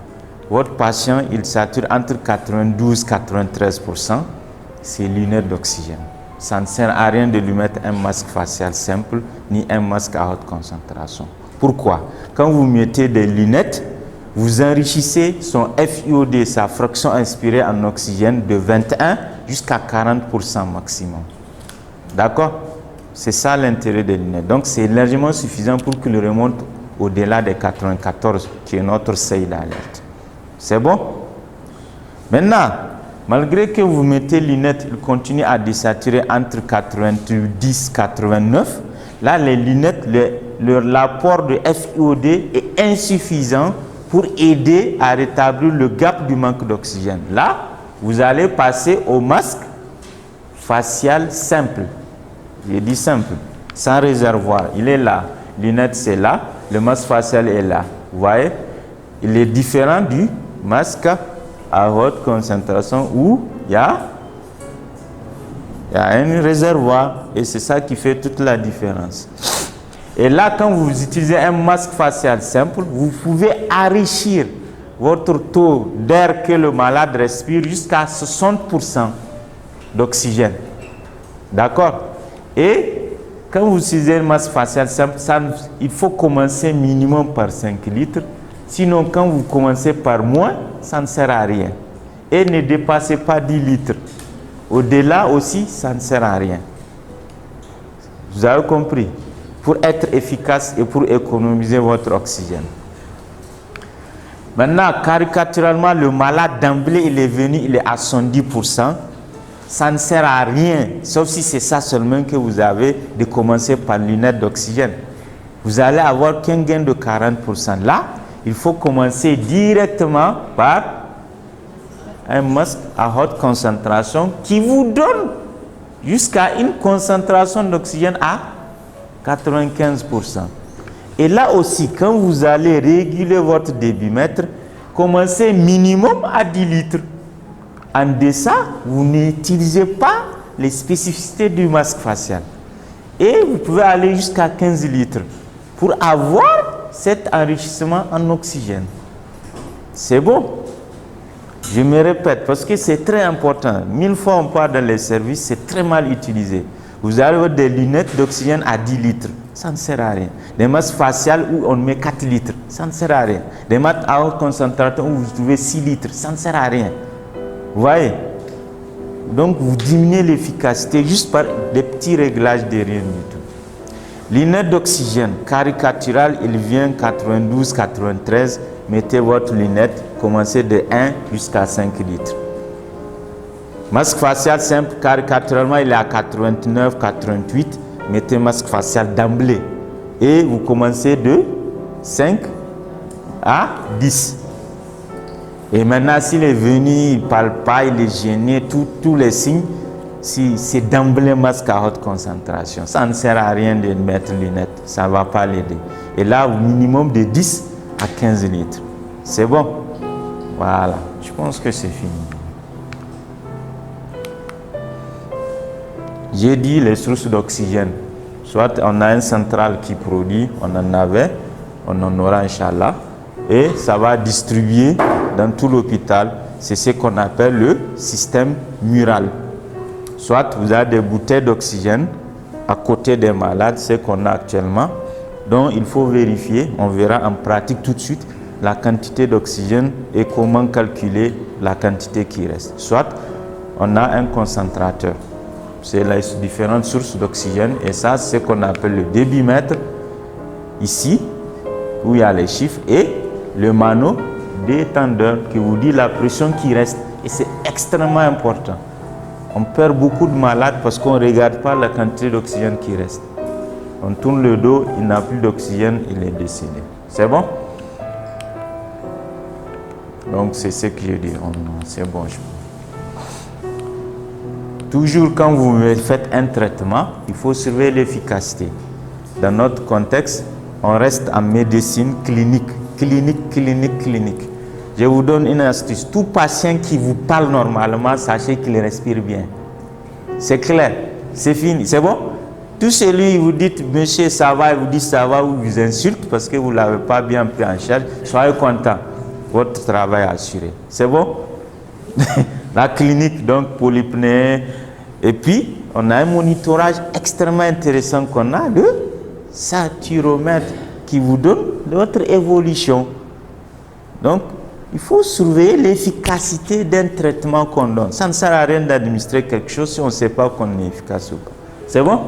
Votre patient, il sature entre 92 et 93%, c'est lunettes d'oxygène. Ça ne sert à rien de lui mettre un masque facial simple, ni un masque à haute concentration. Pourquoi? Quand vous mettez des lunettes, vous enrichissez son FiO2, sa fraction inspirée en oxygène, de 21 jusqu'à 40% maximum. D'accord? C'est ça l'intérêt des lunettes. Donc c'est largement suffisant pour qu'il remonte au-delà des 94, qui est notre seuil d'alerte. C'est bon? Maintenant, malgré que vous mettez lunettes, il continue à désaturer entre 90 et 89. Là, les lunettes, l'apport de FiO2 est insuffisant pour aider à rétablir le gap du manque d'oxygène. Là, vous allez passer au masque facial simple. J'ai dit simple, sans réservoir. Il est là. Lunettes, c'est là. Le masque facial est là. Vous voyez? Il est différent du masque à haute concentration où il y a un réservoir. Et c'est ça qui fait toute la différence. Et là, quand vous utilisez un masque facial simple, vous pouvez enrichir votre taux d'air que le malade respire jusqu'à 60% d'oxygène. D'accord? Et quand vous utilisez un masque facial simple, il faut commencer minimum par 5 litres. Sinon, quand vous commencez par moins, ça ne sert à rien. Et ne dépassez pas 10 litres. Au-delà aussi, ça ne sert à rien. Vous avez compris? Pour être efficace et pour économiser votre oxygène. Maintenant, caricaturalement, le malade d'emblée, il est venu, il est à 110%. Ça ne sert à rien, sauf si c'est ça seulement que vous avez, de commencer par lunettes d'oxygène. Vous allez avoir qu'un gain de 40%. Là, il faut commencer directement par un masque à haute concentration qui vous donne jusqu'à une concentration d'oxygène à 95%. Et là aussi, quand vous allez réguler votre débitmètre, commencez minimum à 10 litres. En deçà, vous n'utilisez pas les spécificités du masque facial. Et vous pouvez aller jusqu'à 15 litres pour avoir cet enrichissement en oxygène. C'est bon. Je me répète parce que c'est très important. 1000 fois on parle dans les services, c'est très mal utilisé. Vous avez des lunettes d'oxygène à 10 litres. Ça ne sert à rien. Des masques faciales où on met 4 litres. Ça ne sert à rien. Des masques à haute concentration où vous trouvez 6 litres. Ça ne sert à rien. Vous voyez? Donc vous diminuez l'efficacité juste par des petits réglages de rien du tout. Lunette d'oxygène caricaturale, il vient 92-93. Mettez votre lunette, commencez de 1 jusqu'à 5 litres. Masque facial simple, caricaturalement, il est à 89-88. Mettez masque facial d'emblée. Et vous commencez de 5 à 10. Et maintenant, s'il est venu, il ne parle pas, il est gêné, tous les signes, si c'est d'emblée masque à haute concentration. Ça ne sert à rien de mettre lunettes, ça ne va pas l'aider. Et là, au minimum de 10 à 15 litres. C'est bon? Voilà, je pense que c'est fini. J'ai dit les sources d'oxygène. Soit on a une centrale qui produit, on en avait, on en aura Inch'Allah. Et ça va distribuer dans tout l'hôpital. C'est ce qu'on appelle le système mural. Soit vous avez des bouteilles d'oxygène à côté des malades, ce qu'on a actuellement. Donc il faut vérifier, on verra en pratique tout de suite la quantité d'oxygène et comment calculer la quantité qui reste. Soit on a un concentrateur. C'est les différentes sources d'oxygène et ça c'est ce qu'on appelle le débitmètre ici où il y a les chiffres et le mano détendeur qui vous dit la pression qui reste et c'est extrêmement important. On perd beaucoup de malades parce qu'on ne regarde pas la quantité d'oxygène qui reste. On tourne le dos, il n'a plus d'oxygène, il est décédé. C'est bon? Donc c'est ce que je dis. C'est bon. Toujours quand vous faites un traitement, il faut surveiller l'efficacité. Dans notre contexte, on reste en médecine clinique. Clinique. Je vous donne une astuce. Tout patient qui vous parle normalement, sachez qu'il respire bien. C'est clair. C'est fini. C'est bon? Tout celui vous dites, monsieur, ça va, il vous dit ça va, ou vous insulte parce que vous ne l'avez pas bien pris en charge. Soyez content. Votre travail est assuré. C'est bon? La clinique, donc, polypnée. Et puis, on a un monitorage extrêmement intéressant qu'on a, le saturomètre, qui vous donne votre évolution. Donc, il faut surveiller l'efficacité d'un traitement qu'on donne. Ça ne sert à rien d'administrer quelque chose si on ne sait pas qu'on est efficace ou pas. C'est bon?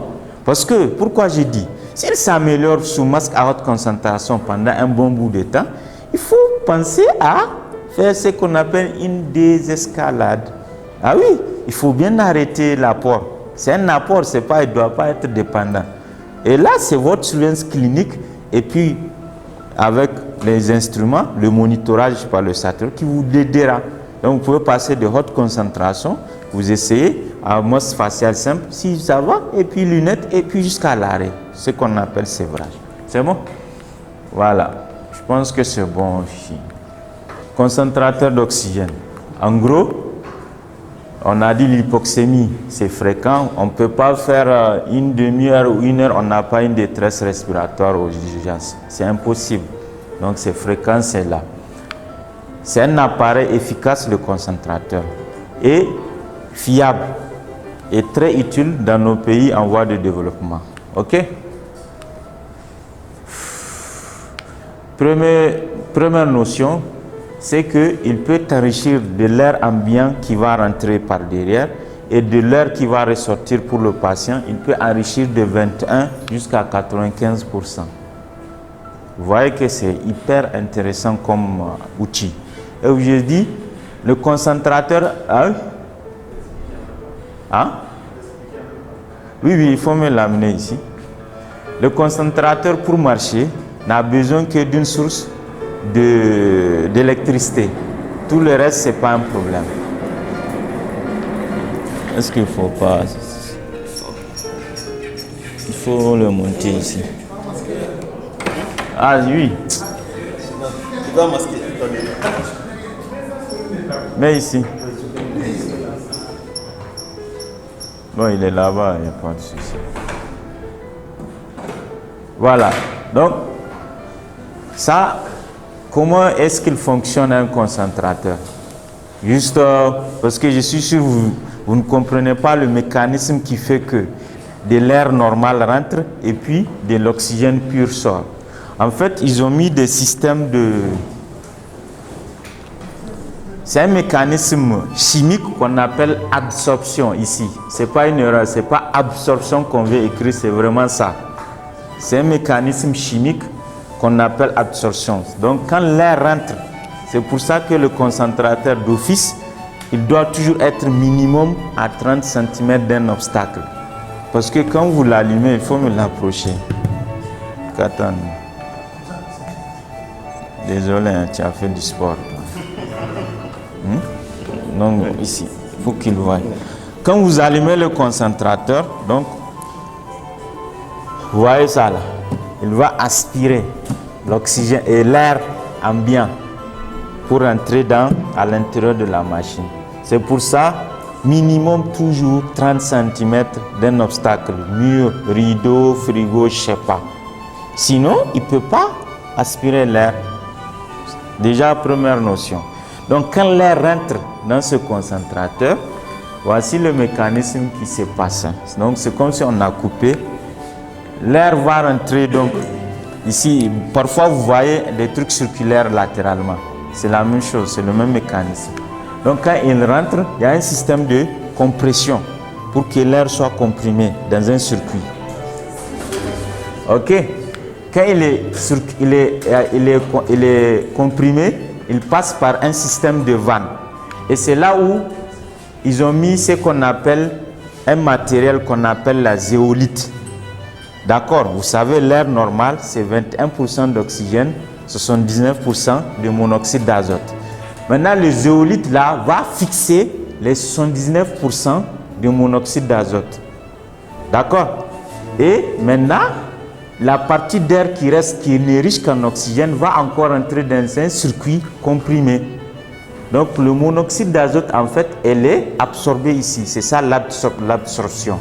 Parce que, pourquoi j'ai dit, s'il s'améliore sous masque à haute concentration pendant un bon bout de temps, il faut penser à faire ce qu'on appelle une désescalade. Ah oui, il faut bien arrêter l'apport. C'est un apport, il ne doit pas être dépendant. Et là, c'est votre surveillance clinique et puis avec les instruments, le monitorage par le satellite qui vous aidera. Donc vous pouvez passer de haute concentration, vous essayez à masque facial simple, si ça va, et puis lunettes, et puis jusqu'à l'arrêt, ce qu'on appelle sévrage. C'est bon? Voilà, je pense que c'est bon ici. Concentrateur d'oxygène. En gros, on a dit l'hypoxémie, c'est fréquent. On ne peut pas faire une demi-heure ou une heure, on n'a pas une détresse respiratoire aux urgences. C'est impossible. Donc c'est fréquent, c'est là. C'est un appareil efficace, le concentrateur, et fiable, et très utile dans nos pays en voie de développement. OK? Première notion, c'est qu'il peut enrichir de l'air ambiant qui va rentrer par derrière et de l'air qui va ressortir pour le patient. Il peut enrichir de 21 jusqu'à 95%. Vous voyez que c'est hyper intéressant comme outil. Et aujourd'hui, le concentrateur... Oui, il faut me l'amener ici. Le concentrateur, pour marcher, n'a besoin que d'une source d'électricité. Tout le reste, c'est pas un problème. Est-ce qu'il faut pas... Il faut le monter ici. Ah oui. Tu dois masquer. Mais ici. Bon, il est là-bas, il n'y a pas de souci. Voilà. Donc, ça, comment est-ce qu'il fonctionne un concentrateur? Juste parce que je suis sûr que vous ne comprenez pas le mécanisme qui fait que de l'air normal rentre et puis de l'oxygène pur sort. En fait, ils ont mis des systèmes de... C'est un mécanisme chimique qu'on appelle absorption ici. Ce n'est pas une erreur, ce n'est pas absorption qu'on veut écrire, c'est vraiment ça. C'est un mécanisme chimique qu'on appelle absorption. Donc quand l'air rentre, c'est pour ça que le concentrateur d'office, il doit toujours être minimum à 30 cm d'un obstacle. Parce que quand vous l'allumez, il faut me l'approcher. Attends. Désolé, hein, tu as fait du sport. Donc ici, il faut qu'il voie. Quand vous allumez le concentrateur, donc, vous voyez ça là, il va aspirer l'oxygène et l'air ambiant pour entrer à l'intérieur de la machine. C'est pour ça, minimum toujours 30 cm d'un obstacle, mur, rideau, frigo, je ne sais pas. Sinon, il ne peut pas aspirer l'air. Déjà, première notion. Donc, quand l'air rentre dans ce concentrateur, voici le mécanisme qui se passe. Donc, c'est comme si on a coupé. L'air va rentrer, donc, ici, parfois vous voyez des trucs circulaires latéralement. C'est la même chose, c'est le même mécanisme. Donc, quand il rentre, il y a un système de compression pour que l'air soit comprimé dans un circuit. Ok? Quand il est comprimé, il passe par un système de vannes. Et c'est là où ils ont mis ce qu'on appelle un matériel qu'on appelle la zéolite. D'accord, vous savez, l'air normal, c'est 21% d'oxygène, 79% de monoxyde d'azote. Maintenant, le zéolite là va fixer les 79% de monoxyde d'azote. D'accord? Et maintenant, la partie d'air qui reste, qui n'est riche qu'en oxygène, va encore entrer dans un circuit comprimé. Donc le monoxyde d'azote, en fait, elle est absorbée ici. C'est ça l'absorption.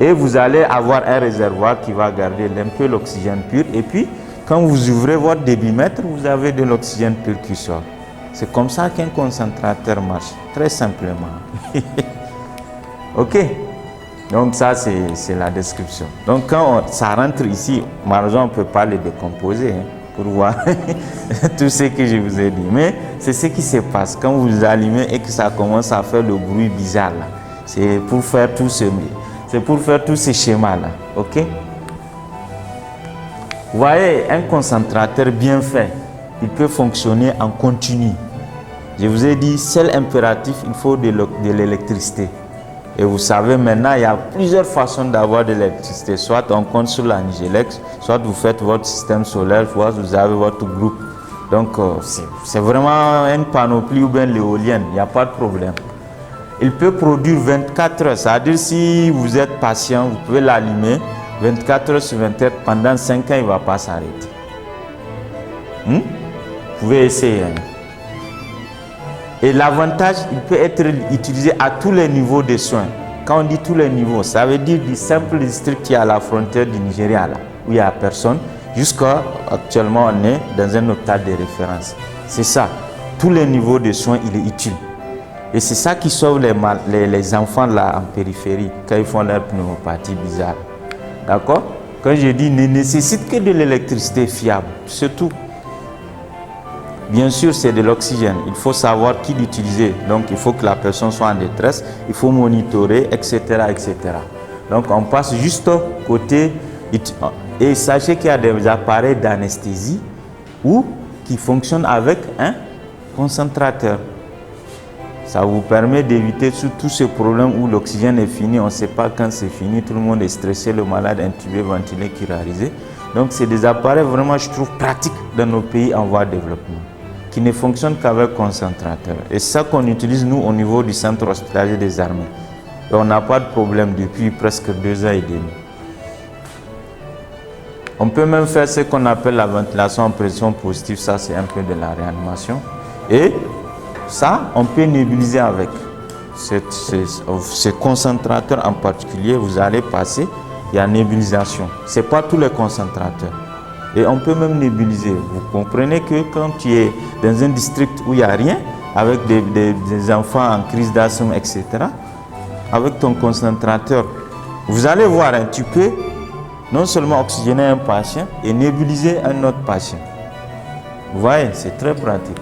Et vous allez avoir un réservoir qui va garder un peu l'oxygène pur. Et puis, quand vous ouvrez votre débitmètre, vous avez de l'oxygène pur qui sort. C'est comme ça qu'un concentrateur marche, très simplement. Ok? Donc ça, c'est la description. Donc quand ça rentre ici, malheureusement, on ne peut pas le décomposer pour voir tout ce que je vous ai dit. Mais c'est ce qui se passe quand vous allumez et que ça commence à faire le bruit bizarre là. C'est pour faire tout ce schéma là. Ok? Vous voyez, un concentrateur bien fait, il peut fonctionner en continu. Je vous ai dit, seul impératif, il faut de l'électricité. Et vous savez, maintenant, il y a plusieurs façons d'avoir de l'électricité. Soit on compte sur la Nigelex, soit vous faites votre système solaire, soit vous avez votre groupe. Donc, c'est vraiment une panoplie ou bien l'éolienne, il n'y a pas de problème. Il peut produire 24 heures, c'est-à-dire si vous êtes patient, vous pouvez l'allumer 24 heures sur 24, pendant 5 ans, il ne va pas s'arrêter. Vous pouvez essayer. Et l'avantage, il peut être utilisé à tous les niveaux de soins. Quand on dit tous les niveaux, ça veut dire du simple district qui est à la frontière du Nigeria, là, où il n'y a personne, jusqu'à actuellement on est dans un hôpital de référence. C'est ça. Tous les niveaux de soins, il est utile. Et c'est ça qui sauve les enfants là en périphérie, quand ils font leur pneumopathie bizarre. D'accord? Quand je dis ne nécessite que de l'électricité fiable, c'est tout. Bien sûr, c'est de l'oxygène. Il faut savoir qui l'utiliser. Donc, il faut que la personne soit en détresse. Il faut monitorer, etc., etc. Donc, on passe juste côté... Et sachez qu'il y a des appareils d'anesthésie qui fonctionnent avec un concentrateur. Ça vous permet d'éviter tous ces problèmes où l'oxygène est fini. On ne sait pas quand c'est fini. Tout le monde est stressé. Le malade intubé, ventilé, chirurgisé. Donc, c'est des appareils vraiment, je trouve, pratiques dans nos pays en voie de développement, qui ne fonctionne qu'avec concentrateur. Et c'est ça qu'on utilise nous au niveau du centre hospitalier des armées. Et on n'a pas de problème depuis presque 2 ans et demi. On peut même faire ce qu'on appelle la ventilation en pression positive, ça c'est un peu de la réanimation. Et ça, on peut nébuliser avec. Ce concentrateur en particulier, vous allez passer, il y a nébulisation. Ce n'est pas tous les concentrateurs. Et on peut même nébuliser. Vous comprenez que quand tu es dans un district où il n'y a rien, avec des enfants en crise d'asthme, etc., avec ton concentrateur, vous allez voir, hein, tu peux non seulement oxygéner un patient et nébuliser un autre patient. Vous voyez, c'est très pratique.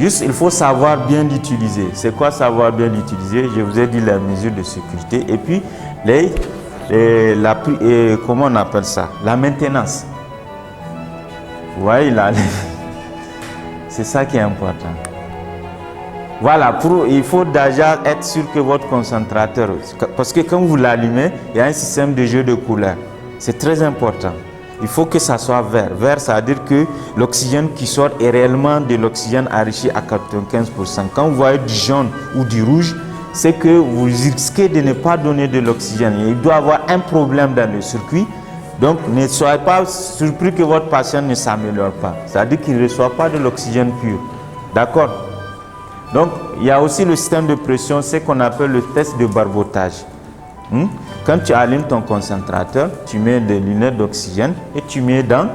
Juste, il faut savoir bien l'utiliser. C'est quoi savoir bien l'utiliser? Je vous ai dit les mesures de sécurité. Et puis, comment on appelle ça? La maintenance. Vous voyez, là, c'est ça qui est important. Voilà, il faut déjà être sûr que votre concentrateur, parce que quand vous l'allumez, il y a un système de jeu de couleurs. C'est très important. Il faut que ça soit vert. Vert, ça veut dire que l'oxygène qui sort est réellement de l'oxygène enrichi à 95%. Quand vous voyez du jaune ou du rouge, c'est que vous risquez de ne pas donner de l'oxygène. Il doit y avoir un problème dans le circuit. Donc, ne soyez pas surpris que votre patient ne s'améliore pas. Ça veut dire qu'il ne reçoit pas de l'oxygène pur. D'accord? Donc, il y a aussi le système de pression, ce qu'on appelle le test de barbotage. Quand tu allumes ton concentrateur, tu mets des lunettes d'oxygène et tu mets dans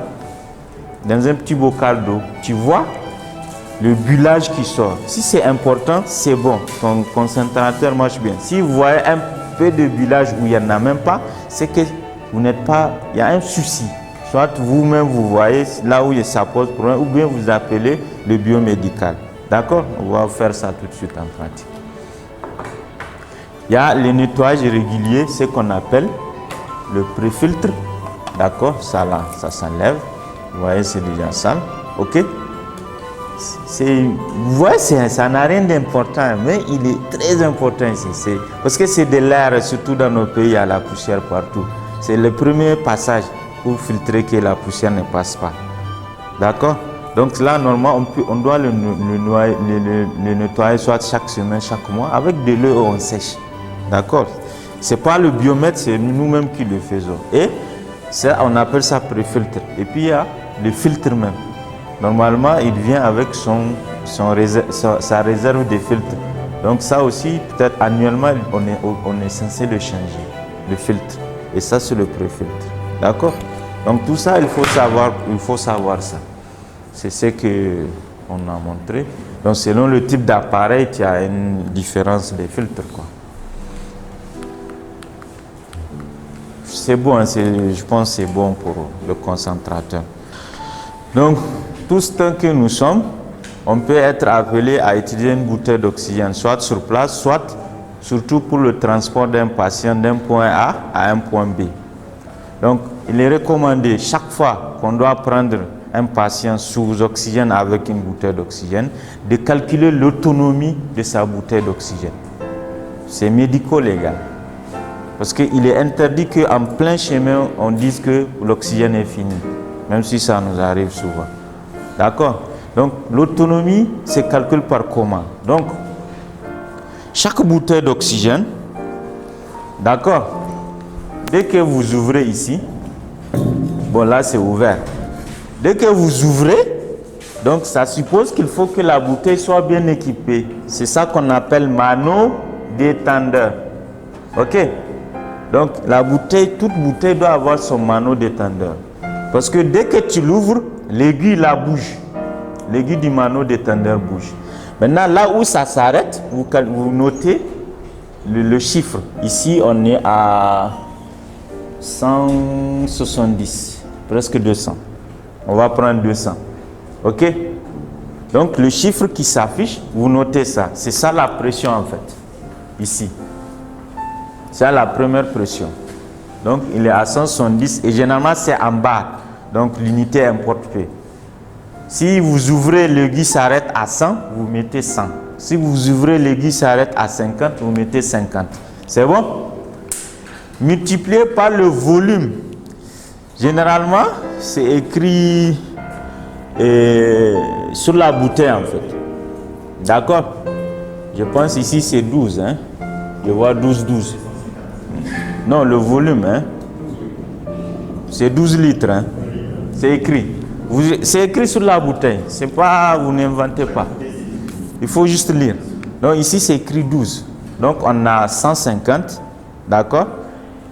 un petit bocal d'eau. Tu vois le bullage qui sort. Si c'est important, c'est bon. Ton concentrateur marche bien. Si vous voyez un peu de bullage où il n'y en a même pas, c'est que vous n'êtes pas... Il y a un souci. Soit vous-même vous voyez là où ça pose problème, ou bien vous appelez le biomédical. D'accord? On va faire ça tout de suite en pratique. Il y a le nettoyage régulier, ce qu'on appelle le pré-filtre. D'accord? Ça là, ça s'enlève. Vous voyez, c'est déjà sale. OK? Vous voyez, ça n'a rien d'important, mais il est très important ici. Parce que c'est de l'air, surtout dans nos pays, il y a la poussière partout. C'est le premier passage pour filtrer que la poussière ne passe pas. D'accord? Donc là, normalement, on doit le nettoyer soit chaque semaine, chaque mois, avec de l'eau on sèche. D'accord? Ce n'est pas le biomètre, c'est nous-mêmes qui le faisons. Et ça, on appelle ça pré-filtre. Et puis il y a le filtre même. Normalement, il vient avec sa réserve de filtre. Donc ça aussi, peut-être annuellement, on est censé le changer, le filtre. Et ça, c'est le pré-filtre. D'accord? Donc tout ça, il faut savoir ça. C'est ce qu'on a montré. Donc selon le type d'appareil, il y a une différence de filtres, quoi. C'est bon, je pense que c'est bon pour le concentrateur. Donc, tout ce temps que nous sommes, on peut être appelé à utiliser une bouteille d'oxygène, soit sur place, soit surtout pour le transport d'un patient d'un point A à un point B. Donc, il est recommandé chaque fois qu'on doit prendre un patient sous oxygène avec une bouteille d'oxygène, de calculer l'autonomie de sa bouteille d'oxygène. C'est médico-légal. Parce qu'il est interdit qu'en plein chemin, on dise que l'oxygène est fini, même si ça nous arrive souvent. D'accord? Donc, l'autonomie se calcule par comment? Donc, chaque bouteille d'oxygène, d'accord? Dès que vous ouvrez ici, bon là c'est ouvert. Dès que vous ouvrez, donc ça suppose qu'il faut que la bouteille soit bien équipée. C'est ça qu'on appelle mano détendeur. Ok? Donc la bouteille, toute bouteille doit avoir son mano détendeur. Parce que dès que tu l'ouvres, l'aiguille la bouge. L'aiguille du mano détendeur bouge. Maintenant, là où ça s'arrête, vous notez le chiffre. Ici, on est à 170, presque 200. On va prendre 200. OK? Donc, le chiffre qui s'affiche, vous notez ça. C'est ça la pression en fait. Ici. C'est la première pression. Donc, il est à 170 et généralement, c'est en bas. Donc, l'unité importe peu. Si vous ouvrez, l'aiguille s'arrête à 100, vous mettez 100. Si vous ouvrez, l'aiguille s'arrête à 50, vous mettez 50. C'est bon? Multiplié par le volume. Généralement, c'est écrit sur la bouteille en fait. D'accord? Je pense ici c'est 12. Hein? Je vois 12. Non, le volume. Hein? C'est 12 litres. Hein? C'est écrit. C'est écrit sur la bouteille. C'est pas, vous n'inventez pas. Il faut juste lire. Donc ici c'est écrit 12. Donc on a 150. D'accord?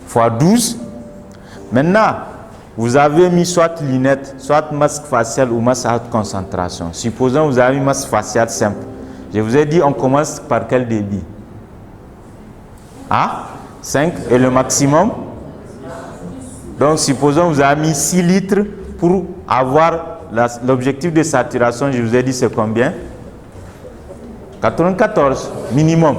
Fois 12. Maintenant, vous avez mis soit lunettes, soit masque facial ou masque à haute concentration. Supposons que vous avez mis masque facial simple. Je vous ai dit, on commence par quel débit? 5 et le maximum? Donc, supposons que vous avez mis 6 litres pour avoir l'objectif de saturation. Je vous ai dit, c'est combien? 94 minimum.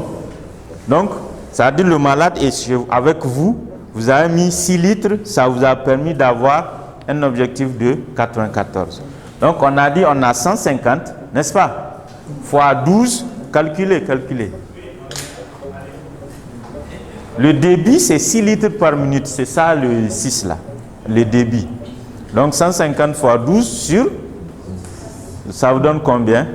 Donc, ça veut dire le malade est avec vous. Vous avez mis 6 litres, ça vous a permis d'avoir un objectif de 94. Donc on a dit on a 150, n'est-ce pas? Fois 12, calculez. Le débit c'est 6 litres par minute, c'est ça le 6 là, le débit. Donc 150 fois 12 sur, ça vous donne combien?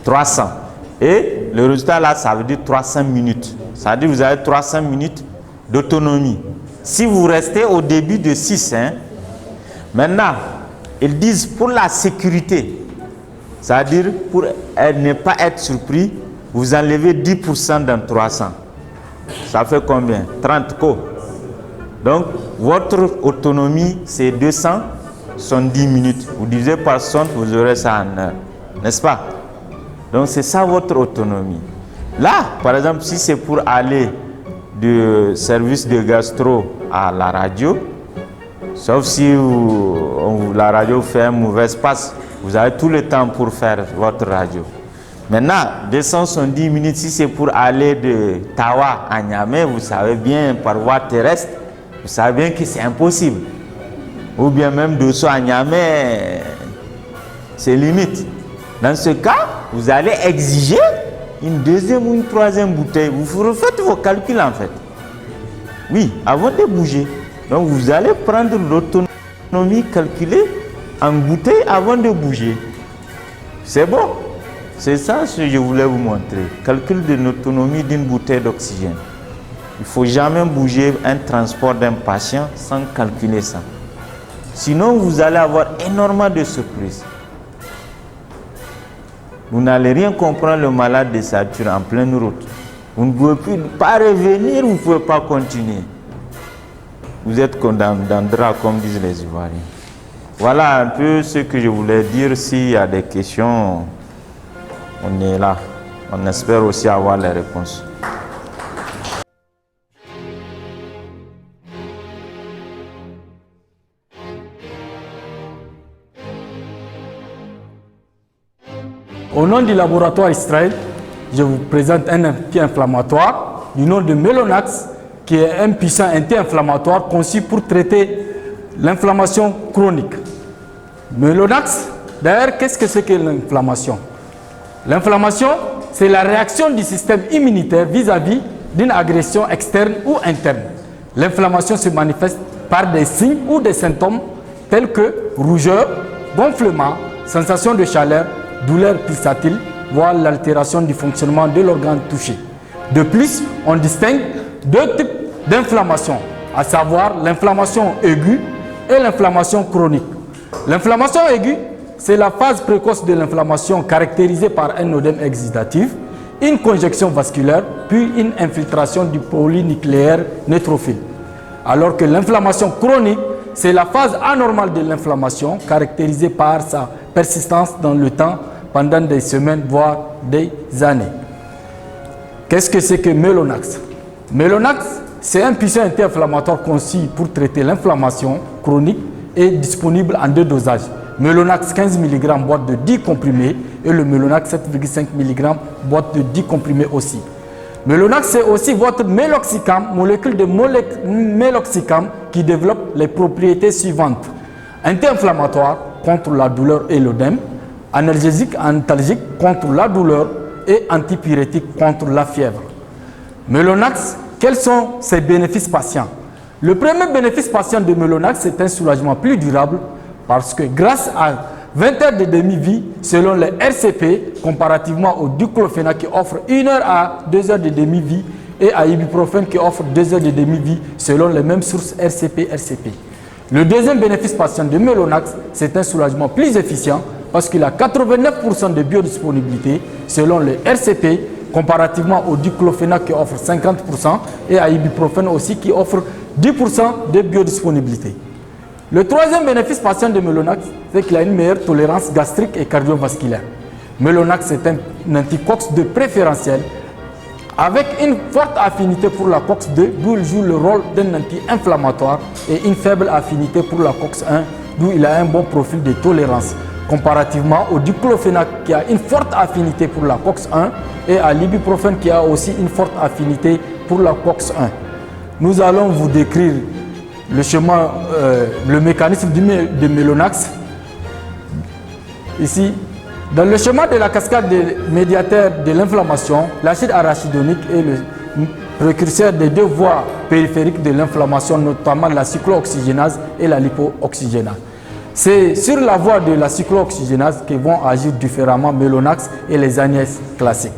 300. Et le résultat là, ça veut dire 300 minutes. Ça veut dire que vous avez 300 minutes d'autonomie. Si vous restez au début de 6, hein, maintenant, ils disent pour la sécurité, ça veut dire pour ne pas être surpris, vous enlevez 10% dans 300. Ça fait combien? 30 co. Donc, votre autonomie, c'est 270 minutes. Vous divisez par 60, vous aurez ça en heure. N'est-ce pas? Donc, c'est ça votre autonomie. Là, par exemple, si c'est pour aller du service de gastro à la radio, sauf si la radio fait un mauvais passe, vous avez tout le temps pour faire votre radio. Maintenant, 270 minutes, si c'est pour aller de Tawa à Niamey, vous savez bien, par voie terrestre, vous savez bien que c'est impossible. Ou bien même de Dosso à Niamey, c'est limite. Dans ce cas, vous allez exiger une deuxième ou une troisième bouteille. Vous refaites vos calculs en fait. Oui, avant de bouger. Donc vous allez prendre l'autonomie calculée en bouteille avant de bouger. C'est bon. C'est ça ce que je voulais vous montrer. Calcul de l'autonomie d'une bouteille d'oxygène. Il ne faut jamais bouger un transport d'un patient sans calculer ça. Sinon, vous allez avoir énormément de surprises. Vous n'allez rien comprendre le malade de sature en pleine route. Vous ne pouvez plus pas revenir, vous ne pouvez pas continuer. Vous êtes condamné dans le drap, comme disent les Ivoiriens. Voilà un peu ce que je voulais dire. S'il y a des questions, on est là. On espère aussi avoir les réponses. Au nom du laboratoire Israël, je vous présente un anti-inflammatoire du nom de Melonax, qui est un puissant anti-inflammatoire conçu pour traiter l'inflammation chronique. Melonax, d'ailleurs, qu'est-ce que c'est que l'inflammation? L'inflammation, c'est la réaction du système immunitaire vis-à-vis d'une agression externe ou interne. L'inflammation se manifeste par des signes ou des symptômes tels que rougeur, gonflement, sensation de chaleur, douleur pulsatile, voire l'altération du fonctionnement de l'organe touché. De plus, on distingue deux types d'inflammation, à savoir l'inflammation aiguë et l'inflammation chronique. L'inflammation aiguë, c'est la phase précoce de l'inflammation caractérisée par un œdème exudatif, une congestion vasculaire, puis une infiltration du polynucléaire neutrophile. Alors que l'inflammation chronique, c'est la phase anormale de l'inflammation caractérisée par sa persistance dans le temps pendant des semaines, voire des années. Qu'est-ce que c'est que Melonax? Melonax, c'est un puissant anti-inflammatoire conçu pour traiter l'inflammation chronique et disponible en 2 dosages. Melonax 15 mg boîte de 10 comprimés et le Melonax 7,5 mg boîte de 10 comprimés aussi. Melonax, c'est aussi votre Meloxicam, molécule de Meloxicam qui développe les propriétés suivantes. Anti-inflammatoire contre la douleur et l'œdème, analgésique antalgique contre la douleur et antipyrétique contre la fièvre. Melonax, quels sont ses bénéfices patients? Le premier bénéfice patient de Melonax, c'est un soulagement plus durable parce que grâce à 20 heures de demi-vie selon les RCP, comparativement au diclofénac qui offre 1 heure à 2 heures de demi-vie et à ibuprofène qui offre 2 heures de demi-vie selon les mêmes sources RCP. Le deuxième bénéfice patient de Melonax, c'est un soulagement plus efficient parce qu'il a 89% de biodisponibilité selon les RCP, comparativement au diclofénac qui offre 50% et à ibuprofène aussi qui offre 10% de biodisponibilité. Le troisième bénéfice patient de Melonax, c'est qu'il a une meilleure tolérance gastrique et cardiovasculaire. Melonax est un anti-COX-2 préférentiel avec une forte affinité pour la COX-2, d'où il joue le rôle d'un anti-inflammatoire, et une faible affinité pour la COX-1, d'où il a un bon profil de tolérance, comparativement au diclofénac qui a une forte affinité pour la COX-1 et à l'ibuprofène qui a aussi une forte affinité pour la COX-1. Nous allons vous décrire le chemin, le mécanisme de Melonax. Ici, dans le schéma de la cascade des médiateurs de l'inflammation, l'acide arachidonique est le précurseur des deux voies périphériques de l'inflammation, notamment la cyclooxygénase et la lipooxygénase. C'est sur la voie de la cyclooxygénase que vont agir différemment Melonax et les agnès classiques.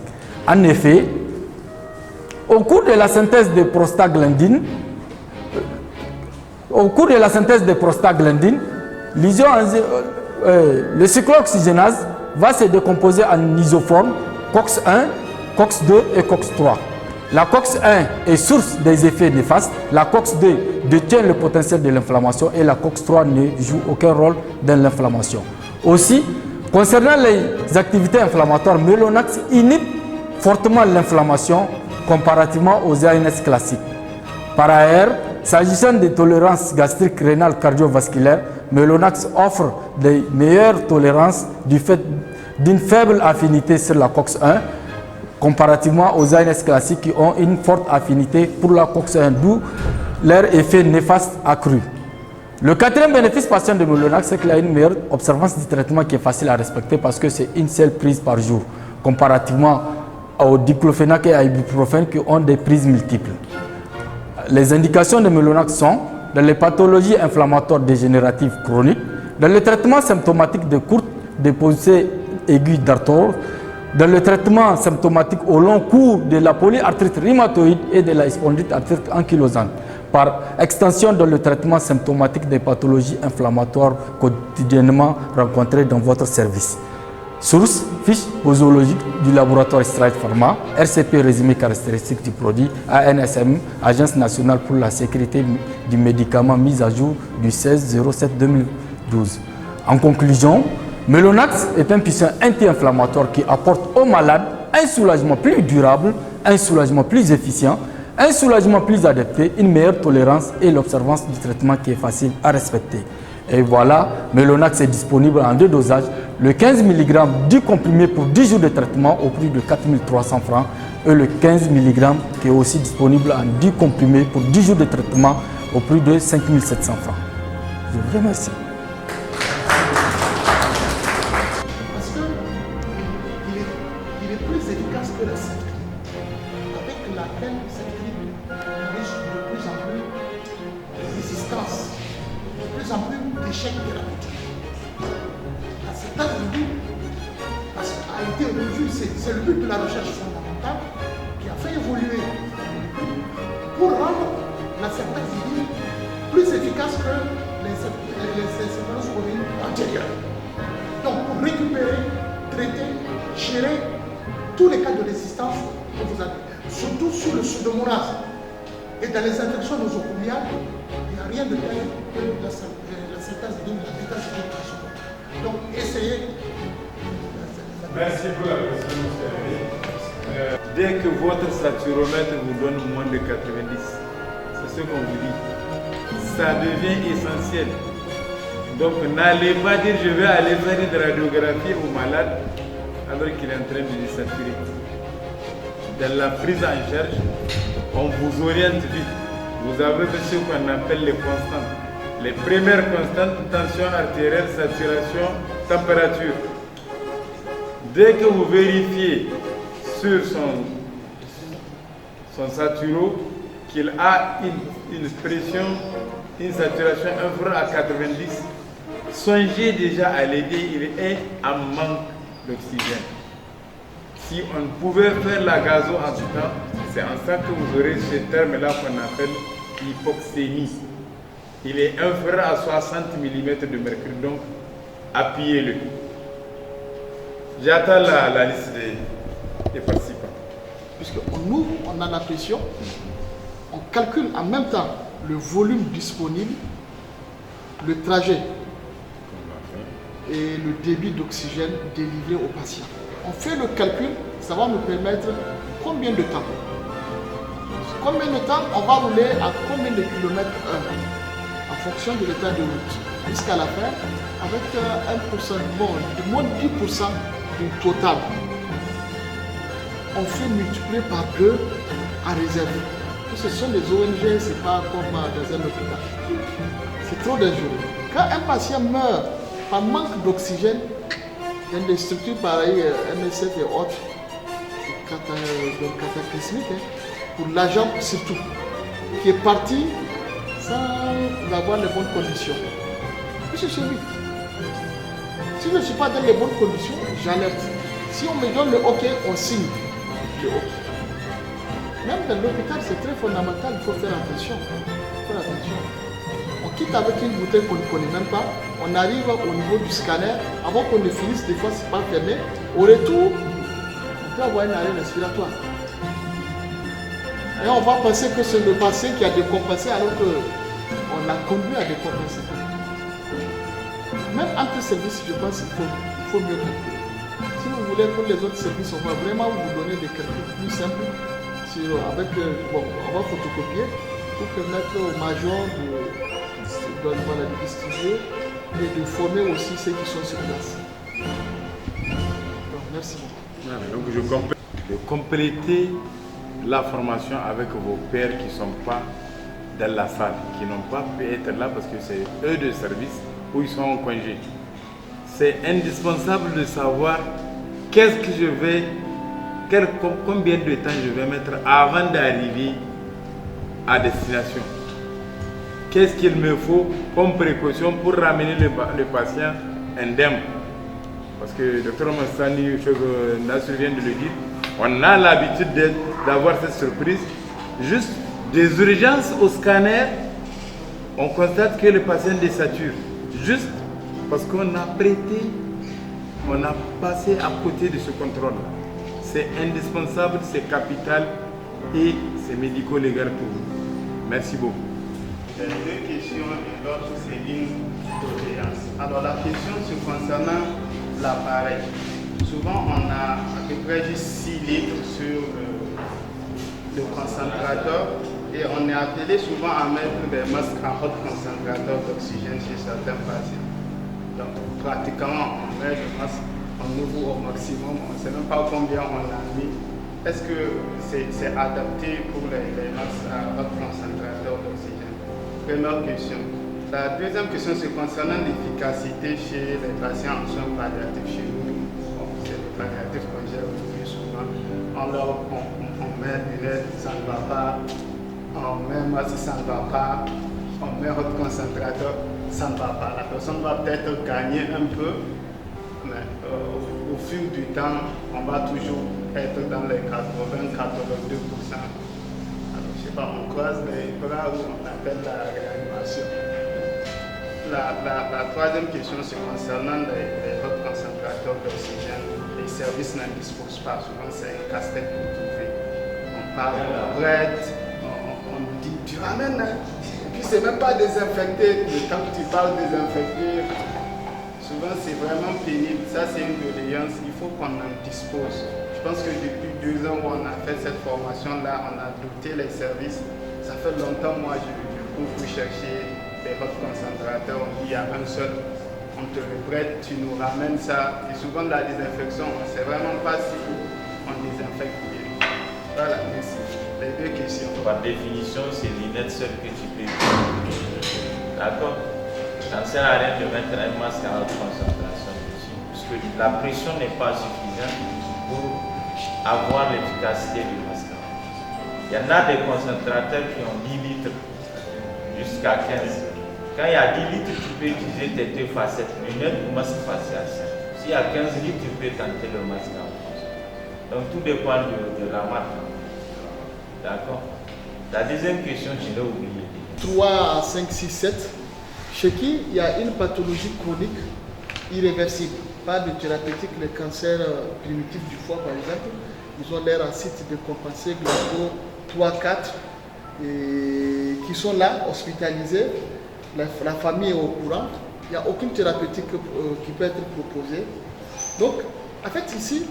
En effet, au cours de la synthèse de prostaglandine, le cyclooxygénase va se décomposer en isoformes COX-1, COX-2 et COX-3. La COX-1 est source des effets néfastes, la COX-2 détient le potentiel de l'inflammation et la COX-3 ne joue aucun rôle dans l'inflammation. Aussi, concernant les activités inflammatoires, Melonax inhibe fortement l'inflammation comparativement aux ANS classiques. Par ailleurs, s'agissant des tolérances gastriques, rénales, cardiovasculaires, Melonax offre des meilleures tolérances du fait d'une faible affinité sur la COX-1 comparativement aux ANS classiques qui ont une forte affinité pour la COX-1, d'où leur effet néfaste accru. Le quatrième bénéfice patient de Melonax, c'est qu'il a une meilleure observance du traitement qui est facile à respecter parce que c'est une seule prise par jour, comparativement au diclofénac et à ibuprofène qui ont des prises multiples. Les indications de Melonax sont dans les pathologies inflammatoires dégénératives chroniques, dans le traitement symptomatique de courte déposée aiguë d'arthrose, dans le traitement symptomatique au long cours de la polyarthrite rhumatoïde et de la spondylite arthrite ankylosante, par extension dans le traitement symptomatique des pathologies inflammatoires quotidiennement rencontrées dans votre service. Source, fiche posologique du laboratoire Strides Pharma, RCP résumé caractéristique du produit, ANSM, Agence nationale pour la sécurité du médicament, mise à jour du 16/07/2012. En conclusion, Melonax est un puissant anti-inflammatoire qui apporte aux malades un soulagement plus durable, un soulagement plus efficient, un soulagement plus adapté, une meilleure tolérance et l'observance du traitement qui est facile à respecter. Et voilà, Melonax est disponible en 2 dosages, le 15 mg du comprimé pour 10 jours de traitement au prix de 4 300 francs et le 15 mg qui est aussi disponible en 10 comprimés pour 10 jours de traitement au prix de 5 700 francs. Je vous remercie. Parce que il est plus efficace que la citrine, avec laquelle cette grippe risque de plus en plus de résistance, de plus en plus d'échecs thérapeutiques. La cétazidine a été revu, c'est le but de la recherche fondamentale qui a fait évoluer pour rendre la cétazidine plus efficace que les céphalosporines antérieures. Donc pour récupérer, traiter, gérer tous les cas de résistance que vous avez, surtout sur le pseudomonase. Et dans les infections nosocomiales, il n'y a rien de tel que la cétazidine, la bétazidine. Donc essayez. Merci pour la question, monsieur. Dès que votre saturomètre vous donne moins de 90, c'est ce qu'on vous dit. Ça devient essentiel. Donc n'allez pas dire je vais aller faire une radiographie au malade alors qu'il est en train de désaturer. Dans la prise en charge, on vous oriente vite. Vous avez ce qu'on appelle les constantes. Les premières constantes, tension artérielle, saturation, température. Dès que vous vérifiez sur son saturo qu'il a une pression, une saturation inférieure à 90, songez déjà à l'aider, il est en manque d'oxygène. Si on pouvait faire la gazo en tout temps, c'est en ça que vous aurez ce terme-là qu'on appelle hypoxémie. Il est inférieur à 60 mm de mercure, donc appuyez-le. J'attends la liste des participants. Puisque nous, on a la pression, on calcule en même temps le volume disponible, le trajet et le débit d'oxygène délivré au patient. On fait le calcul, ça va nous permettre combien de temps. Combien de temps on va rouler à combien de kilomètres heure en fonction de l'état de route. Jusqu'à la fin, avec 1%, bon, moins de 10% du total, on fait multiplier par 2 à réserver. Ce sont des ONG, c'est pas comme dans un hôpital. C'est trop dangereux. Quand un patient meurt par manque d'oxygène, dans des structures pareilles, MSF et autres, c'est cataclysmique, hein, pour l'agent surtout, qui est parti sans avoir les bonnes conditions. Puis c'est lui. Si je ne suis pas dans les bonnes conditions, j'alerte. Si on me donne le OK, on signe le OK. Même dans l'hôpital, c'est très fondamental, il faut faire attention. On quitte avec une bouteille qu'on ne connaît même pas, on arrive au niveau du scanner, avant qu'on ne finisse, des fois c'est pas fermé. Au retour, on peut avoir un arrêt respiratoire. Et on va penser que c'est le patient qui a décompensé alors qu'on l'a conduit à décompenser. Même entre services, je pense qu'il faut mieux calculer. Si vous voulez pour les autres services, on va vraiment vous donner des calculs plus simples. Avec, bon, on va photocopier pour permettre aux majors de distribuer et de former aussi ceux qui sont sur place. Donc, merci beaucoup. Donc de compléter la formation avec vos pairs qui ne sont pas dans la salle, qui n'ont pas pu être là parce que c'est eux de service ou ils sont en congé. C'est indispensable de savoir qu'est-ce que je vais, combien de temps je vais mettre avant d'arriver à destination. Qu'est-ce qu'il me faut comme précaution pour ramener le patient indemne? Parce que le Dr Massani Nassir vient de le dire, on a l'habitude d'avoir cette surprise. Juste des urgences au scanner, on constate que le patient désature. Juste parce qu'on a prêté, on a passé à côté de ce contrôle-là. C'est indispensable, c'est capital et c'est médico-légal pour vous. Merci beaucoup. Deux questions et l'autre c'est une doléance. Alors la question c'est concernant l'appareil. Souvent on a à peu près juste 6 litres sur le concentrateur et on est appelé souvent à mettre des masques en haute concentrateur d'oxygène chez certains patients. Donc pratiquement on met le masque au niveau au maximum, on ne sait même pas combien on a mis. Est-ce que c'est adapté pour les masques à haute concentrateur d'oxygène? Première question. La deuxième question, c'est concernant l'efficacité chez les patients en soins palliatifs chez nous. Bon, c'est le palliatif qu'on gère le plus souvent. On met lunettes, ça ne va pas. On met masque, ça ne va pas. On met haute concentrateur, ça ne va pas. La personne va peut-être gagner un peu, mais au fil du temps, on va toujours être dans les 80-82%. On croise les bras où on appelle la réanimation. La troisième question, c'est concernant les hautes concentrateurs d'oxygène. Les services n'en disposent pas. Souvent, c'est un casse-tête pour trouver. On parle de bread, on nous dit tu ramènes. Hein? Et puis, c'est même pas désinfecté. Le temps que tu parles désinfecté, souvent, c'est vraiment pénible. Ça, c'est une doléance. Il faut qu'on en dispose. Je pense que depuis 2 ans où on a fait cette formation-là, on a doté les services. Ça fait longtemps, moi, je cours pour chercher des hautes concentrateurs. On dit il y a un seul, on te le prête, tu nous ramènes ça. Et souvent, la désinfection, on ne sait vraiment pas si on désinfecte bien. Voilà, merci. Les 2 questions. Par définition, c'est l'inette seule que tu peux utiliser. D'accord? Ça ne sert à rien de mettre un masque à haute concentration dessus, puisque la pression n'est pas suffisante pour avoir l'efficacité du masque. Il y en a des concentrateurs qui ont 10 litres jusqu'à 15. Quand il y a 10 litres, tu peux utiliser tes 2 facettes, lunettes ou masque facial. S'il y a 15 litres, tu peux tenter le masque en France. Donc tout dépend de la marque. D'accord. La deuxième question, je l'ai oubliée. 3, 5, 6, 7. Chez qui il y a une pathologie chronique irréversible. Pas de thérapeutique, les cancers primitifs du foie par exemple. Ils ont l'air à site de compenser glauco 3, 4 et qui sont là, hospitalisés. La famille est au courant. Il n'y a aucune thérapeutique qui peut être proposée. Donc, en fait, ici,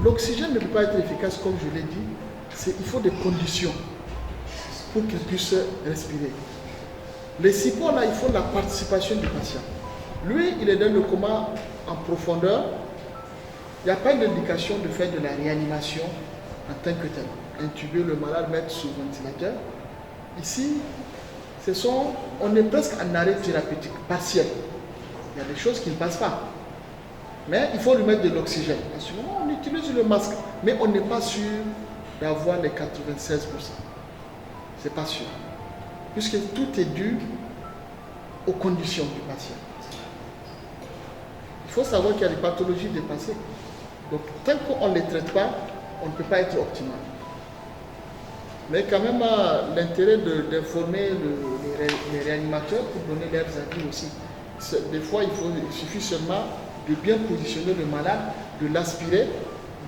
l'oxygène ne peut pas être efficace, comme je l'ai dit. Il faut des conditions pour qu'il puisse respirer. Les supports, là, il faut la participation du patient. Lui, il est dans le coma en profondeur. Il n'y a pas d'indication de faire de la réanimation en tant que tel. Intuber le malade, mettre sous ventilateur. Ici, on est presque en arrêt thérapeutique partiel. Il y a des choses qui ne passent pas. Mais il faut lui mettre de l'oxygène. En ce moment, on utilise le masque, mais on n'est pas sûr d'avoir les 96%. C'est pas sûr. Puisque tout est dû aux conditions du patient. Il faut savoir qu'il y a des pathologies dépassées. Donc, tant qu'on ne les traite pas, on ne peut pas être optimal. Mais quand même, l'intérêt d'informer les réanimateurs pour donner leurs avis aussi. Des fois, il suffit seulement de bien positionner le malade, de l'aspirer,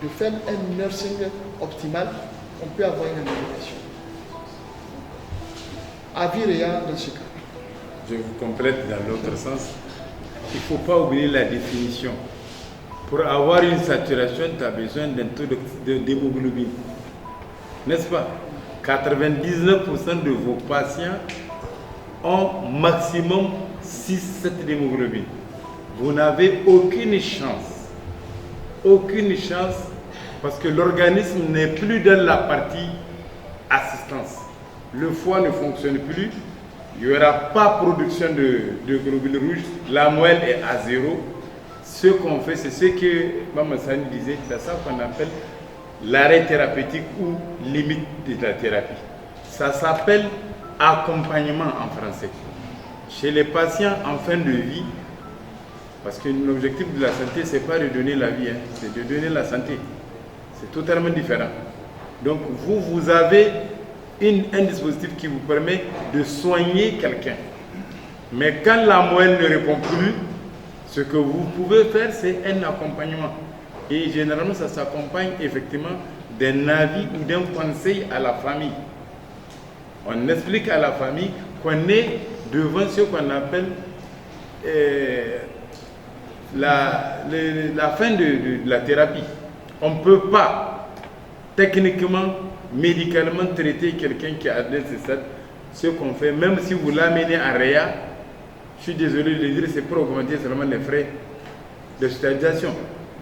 de faire un nursing optimal. On peut avoir une amélioration. Avis réel dans ce cas. Je vous complète dans l'autre sens. Il ne faut pas oublier la définition. Pour avoir une saturation, tu as besoin d'un taux d'hémoglobine. N'est-ce pas? 99% de vos patients ont maximum 6-7 d'hémoglobine. Vous n'avez aucune chance. Aucune chance parce que l'organisme n'est plus dans la partie assistance. Le foie ne fonctionne plus. Il n'y aura pas production de globules rouges. La moelle est à 0. Ce qu'on fait, c'est ce que Mme Sani disait, c'est ça qu'on appelle l'arrêt thérapeutique ou limite de la thérapie. Ça s'appelle accompagnement en français. Chez les patients en fin de vie, parce que l'objectif de la santé, ce n'est pas de donner la vie, c'est de donner la santé. C'est totalement différent. Donc vous avez un dispositif qui vous permet de soigner quelqu'un. Mais quand la moelle ne répond plus, ce que vous pouvez faire, c'est un accompagnement. Et généralement, ça s'accompagne effectivement d'un avis ou d'un conseil à la famille. On explique à la famille qu'on est devant ce qu'on appelle la fin de la thérapie. On ne peut pas, techniquement, médicalement, traiter quelqu'un qui a atteint ce stade. Ce qu'on fait, même si vous l'amenez en réa, je suis désolé de le dire, c'est pour augmenter seulement les frais d'hospitalisation.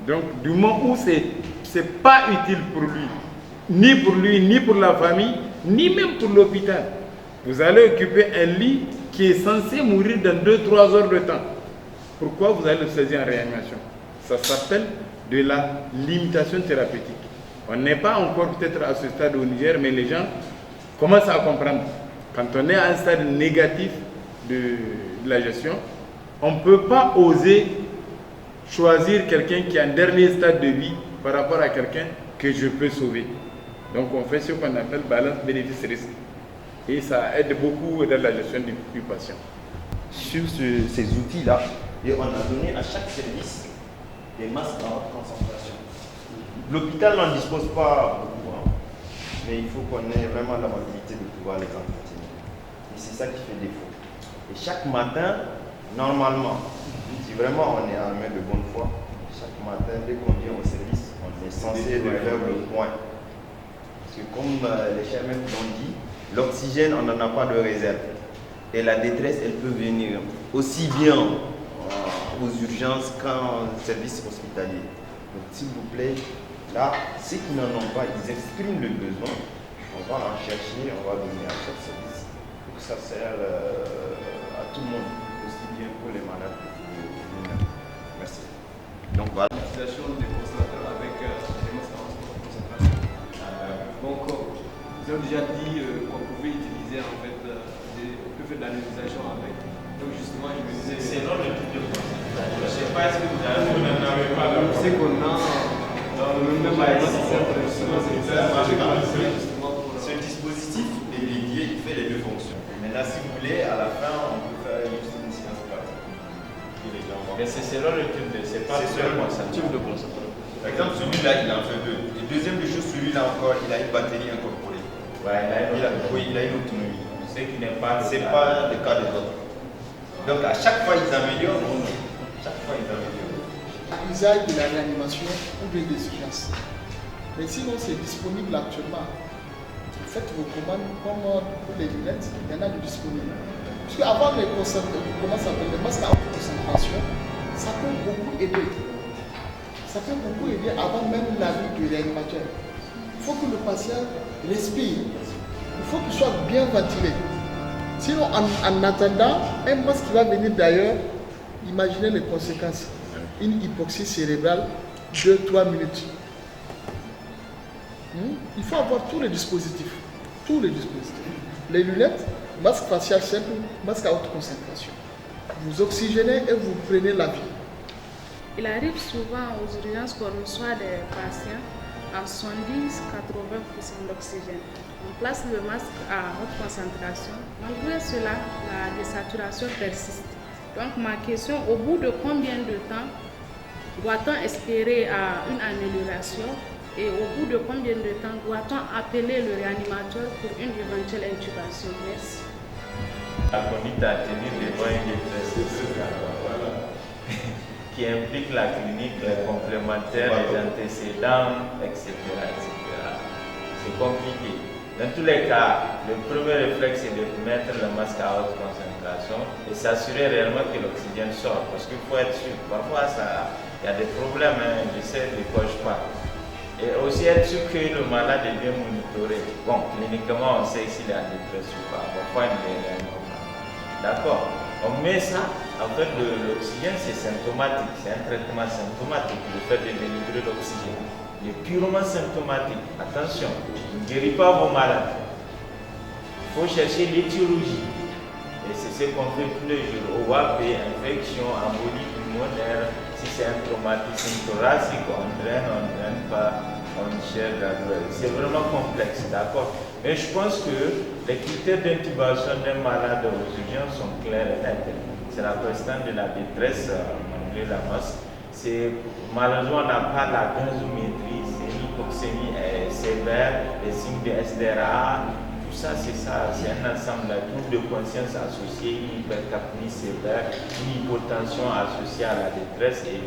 Donc, du moment où ce n'est pas utile pour lui, ni pour la famille, ni même pour l'hôpital, vous allez occuper un lit qui est censé mourir dans 2-3 heures de temps. Pourquoi vous allez le saisir en réanimation? Ça s'appelle de la limitation thérapeutique. On n'est pas encore peut-être à ce stade au Niger, mais les gens commencent à comprendre. Quand on est à un stade négatif de la gestion, on ne peut pas oser choisir quelqu'un qui est en dernier stade de vie par rapport à quelqu'un que je peux sauver. Donc on fait ce qu'on appelle balance bénéfice-risque. Et ça aide beaucoup dans la gestion du patient. Sur ces outils-là, et on a donné à chaque service des masques en haute concentration. L'hôpital n'en dispose pas beaucoup, mais il faut qu'on ait vraiment la mobilité de pouvoir les entretenir. Et c'est ça qui fait défaut. Et chaque matin, normalement, si vraiment on est armé de bonne foi, chaque matin, dès qu'on vient au service, on est censé de faire le point. Parce que comme les chers maîtres l'ont dit, l'oxygène, on n'en a pas de réserve. Et la détresse, elle peut venir aussi bien aux urgences qu'en service hospitalier. Donc s'il vous plaît, là, ceux qui n'en ont pas, ils expriment le besoin. On va en chercher, on va donner à chaque service pour que ça sert à tout le monde, aussi bien pour les malades que pour nous-mêmes. Merci. Donc voilà. L'utilisation des concentrateurs avec des masques en concentration. Donc, ils ont déjà dit qu'on pouvait utiliser en fait, on peut faire de la nébulisation avec. Donc justement, je me disais... C'est non le type de concentration. Je ne sais pas est-ce que vous avez... Vous n'en avez pas là. C'est qu'on a dans le même Ce dispositif est dédié, il fait les deux fonctions. Maintenant, si vous voulez, à la fin, on peut faire juste une séance pratique. Mais c'est selon le type de... C'est pas selon le type de concentration. Par exemple, celui-là, il en fait deux. Et deuxième des choses, celui-là encore, il a une batterie incorporée. Ouais, il a une autonomie. Ce qui n'est pas le cas des autres. Donc à chaque fois, ils améliorent. Chaque fois, ils améliorent. Usage de la réanimation ou de l'urgence. Mais sinon, c'est disponible actuellement. Faites vos commandes comme pour les lunettes, il y en a de disponibles. Parce qu'avant les masques à haute concentration, ça peut beaucoup aider. Ça peut beaucoup aider avant même l'avis du réanimateur. Il faut que le patient respire. Il faut qu'il soit bien ventilé. Sinon, en attendant, un masque qui va venir d'ailleurs, imaginez les conséquences. Une hypoxie cérébrale, 2-3 minutes. Il faut avoir tous les dispositifs. Tous les dispositifs. Les lunettes, masque facial simple, masque à haute concentration. Vous oxygénez et vous prenez la vie. Il arrive souvent aux urgences qu'on reçoit des patients à 70-80% d'oxygène. On place le masque à haute concentration. Malgré cela, la désaturation persiste. Donc ma question, au bout de combien de temps doit-on espérer une amélioration et au bout de combien de temps doit-on appeler le réanimateur pour une éventuelle intubation? Merci. La conduite à tenir devant une détresse qui implique la clinique, les complémentaires, les antécédents, etc. C'est compliqué. Dans tous les cas, le premier réflexe est de mettre le masque à haute concentration et s'assurer réellement que l'oxygène sort. Parce qu'il faut être sûr, parfois il y a des problèmes, l'essai ne coche pas. Et aussi être sûr que le malade est bien monitoré. Bon, cliniquement, on sait s'il est en détresse ou pas. Parfois, il est réellement pas. D'accord. On met ça, en fait, l'oxygène, c'est symptomatique. C'est un traitement symptomatique, le fait de délivrer l'oxygène. Il est purement symptomatique. Attention, il ne guérit pas vos malades. Il faut chercher l'étiologie. Et c'est ce qu'on fait tous les jours. OAP, infection, embolie pulmonaire. Si c'est un traumatisme thoracique, on ne draine pas, on cherche la douleur. C'est vraiment complexe, d'accord? Mais je pense que les critères d'intubation d'un malade aux urgences sont clairs et nets. C'est la question de la détresse malgré la masse. Malheureusement, on n'a pas la gazométrie, c'est une hypoxémie sévère, les signes de SDRA, tout ça, c'est un ensemble de troubles de conscience associés, une hypercapnie sévère, une hypotension associée à la détresse et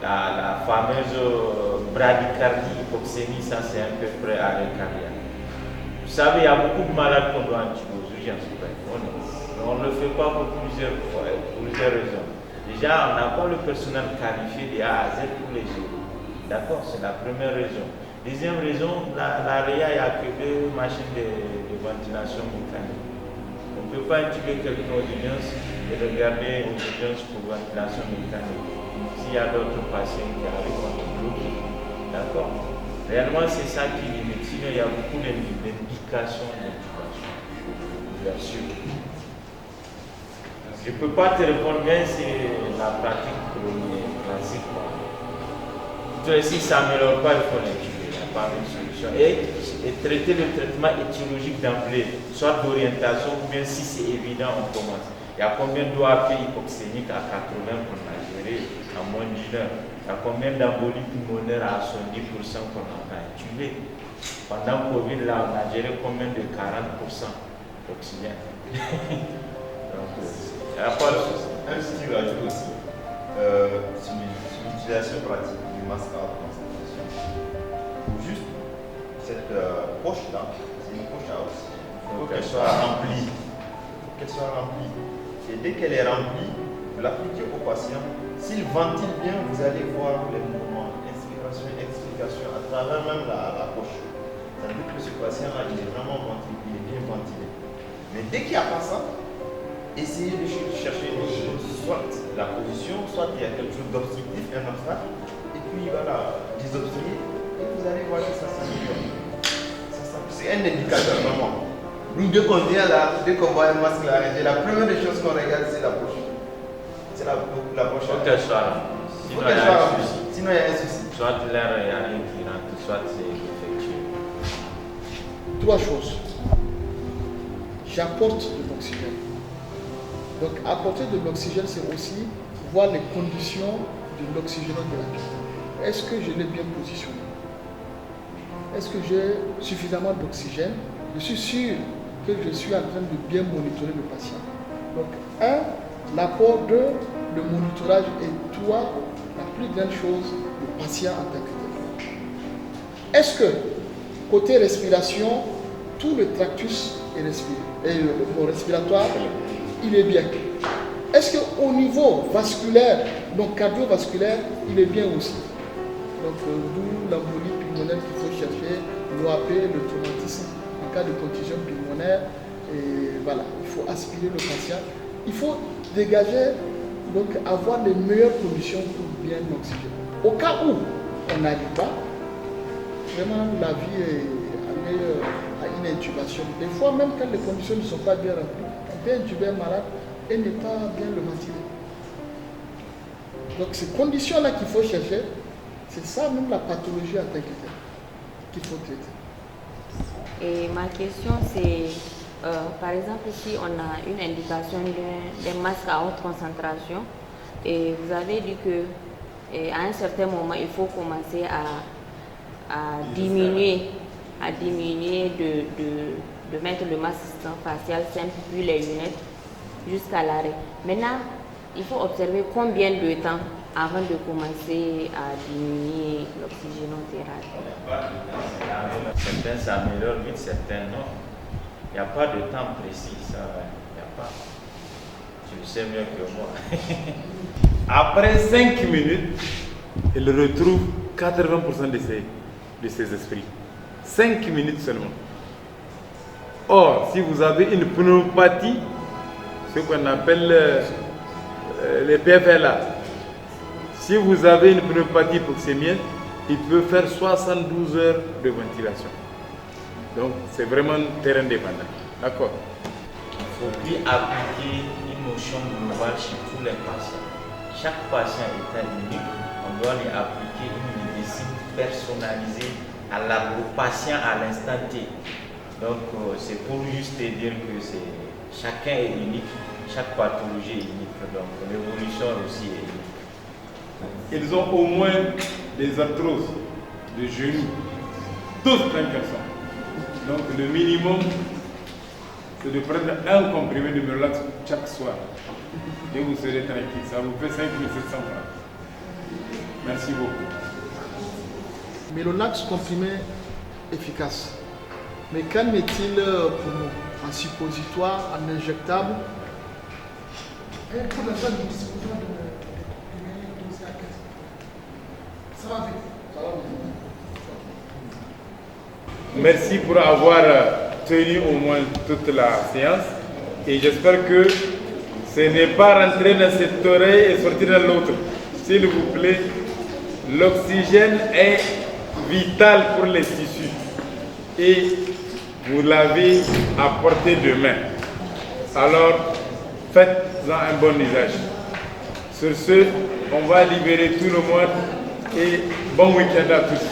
la fameuse bradycardie, hypoxémie, ça c'est à peu près arrêt cardiaque. Vous savez, il y a beaucoup de malades qu'on doit intuber aux urgences. On ne le fait pas pour plusieurs raisons. Déjà, on n'a pas le personnel qualifié de A à Z pour les jours. D'accord, c'est la première raison. Deuxième raison, la REA, il n'y a que 2 machines de ventilation mécanique. On ne peut pas intuber quelqu'un aux urgences et regarder aux urgences pour ventilation mécanique. S'il y a d'autres patients qui arrivent, on est bloqué. D'accord. Réellement, c'est ça qui limite. Sinon, il y a beaucoup d'indications d'intubation. Bien sûr. Je ne peux pas te répondre, mais c'est la pratique classique. Si ça n'améliore pas, il faut l'intuber. Il n'y a pas de solution. Et traiter le traitement étiologique d'emblée, soit d'orientation, ou bien si c'est évident, on commence. Il y a combien d'OAP hypoxémiques à 80 qu'on a géré en moins d'1 heure? Il y a combien d'embolies pulmonaires à 70% qu'on a intubé? Pendant Covid, là, on a géré combien de 40% d'oxygène? Donc, il n'y a pas de souci. Un petit rajout aussi, sur l'utilisation pratique du masque à haute concentration. Juste cette poche-là, c'est une poche à oxygène. Il faut qu'elle soit remplie. Et dès qu'elle est remplie, vous l'appliquez au patient. S'il ventile bien, vous allez voir les mouvements, inspiration et expiration à travers même la poche. Ça veut dire que ce patient-là, il est vraiment ventilé, il est bien ventilé. Mais dès qu'il n'y a pas ça, essayez de chercher soit la position, soit il y a quelque chose d'obstructif, un obstacle, et puis voilà, désobstruer, et vous allez voir que ça s'améliore. c'est un indicateur vraiment. Nous, dès qu'on vient là, dès qu'on voit un masque là, la première des choses qu'on regarde, c'est la poche. C'est la poche. Faut qu'elle soit là. Sinon, il y a un souci. Sinon, il y a un souci. Soit l'air, il n'y a rien qui rentre, soit c'est défectueux. Trois choses. J'apporte de l'oxygène. Donc apporter de l'oxygène, c'est aussi voir les conditions de l'oxygénothérapie. Est-ce que je l'ai bien positionné? Est-ce que j'ai suffisamment d'oxygène? Je suis sûr que je suis en train de bien monitorer le patient. Donc, l'apport de le monitorage et toi, la plus grande chose, le patient en tant que tel. Est-ce que, côté respiration, tout le tractus est respiré, et le respiratoire, il est bien? Est-ce qu'au niveau vasculaire, donc cardiovasculaire, il est bien aussi? Donc, d'où l'embolie pulmonaire qu'il faut chercher, l'OAP, le traumatisme en cas de contusion pulmonaire. Et voilà, il faut aspirer le patient. Il faut dégager, donc avoir les meilleures conditions pour bien l'oxygène. Au cas où on n'arrive pas, vraiment la vie est amenée à une intubation. Des fois, même quand les conditions ne sont pas bien remplies, on peut intuber un malade et ne pas bien le ventiler. Donc ces conditions-là qu'il faut chercher, c'est ça même la pathologie en tant que telle qu'il faut traiter. Et ma question c'est, par exemple, si on a une indication d'un masque à haute concentration, et vous avez dit qu'à un certain moment, il faut commencer à diminuer de mettre le masque facial simple puis les lunettes jusqu'à l'arrêt. Maintenant, il faut observer combien de temps avant de commencer à diminuer l'oxygénothérapie. Certains s'améliorent vite, certains non. Il n'y a pas de temps précis, ça. Il n'y a pas. Tu le sais mieux que moi. Après 5 minutes, il retrouve 80% de ses esprits. 5 minutes seulement. Or, si vous avez une pneumopathie, ce qu'on appelle les PFLA, si vous avez une pneumopathie proxémienne, il peut faire 72 heures de ventilation. Donc, c'est vraiment terrain dépendant. D'accord? Il ne faut plus appliquer une notion globale chez tous les patients. Chaque patient étant unique, on doit lui appliquer une médecine personnalisée au patient à l'instant T. Donc, c'est pour juste dire que chacun est unique, chaque pathologie est unique. Donc, l'évolution aussi est unique. Ils ont au moins des arthroses de genoux, tous plein qu'elles sont. Donc le minimum, c'est de prendre un comprimé de Mélolax chaque soir. Et vous serez tranquille. Ça vous fait 5 700 francs. Merci beaucoup. Mélolax comprimé efficace. Mais qu'en est-il pour nous? En suppositoire, en injectable? Et pour l'instant, nous disposons de comprimés dosés à 15. Ça va vite. Merci pour avoir tenu au moins toute la séance. Et j'espère que ce n'est pas rentré dans cette oreille et sortir dans l'autre. S'il vous plaît, l'oxygène est vital pour les tissus. Et vous l'avez à portée de main. Alors, faites-en un bon usage. Sur ce, on va libérer tout le monde et bon week-end à tous.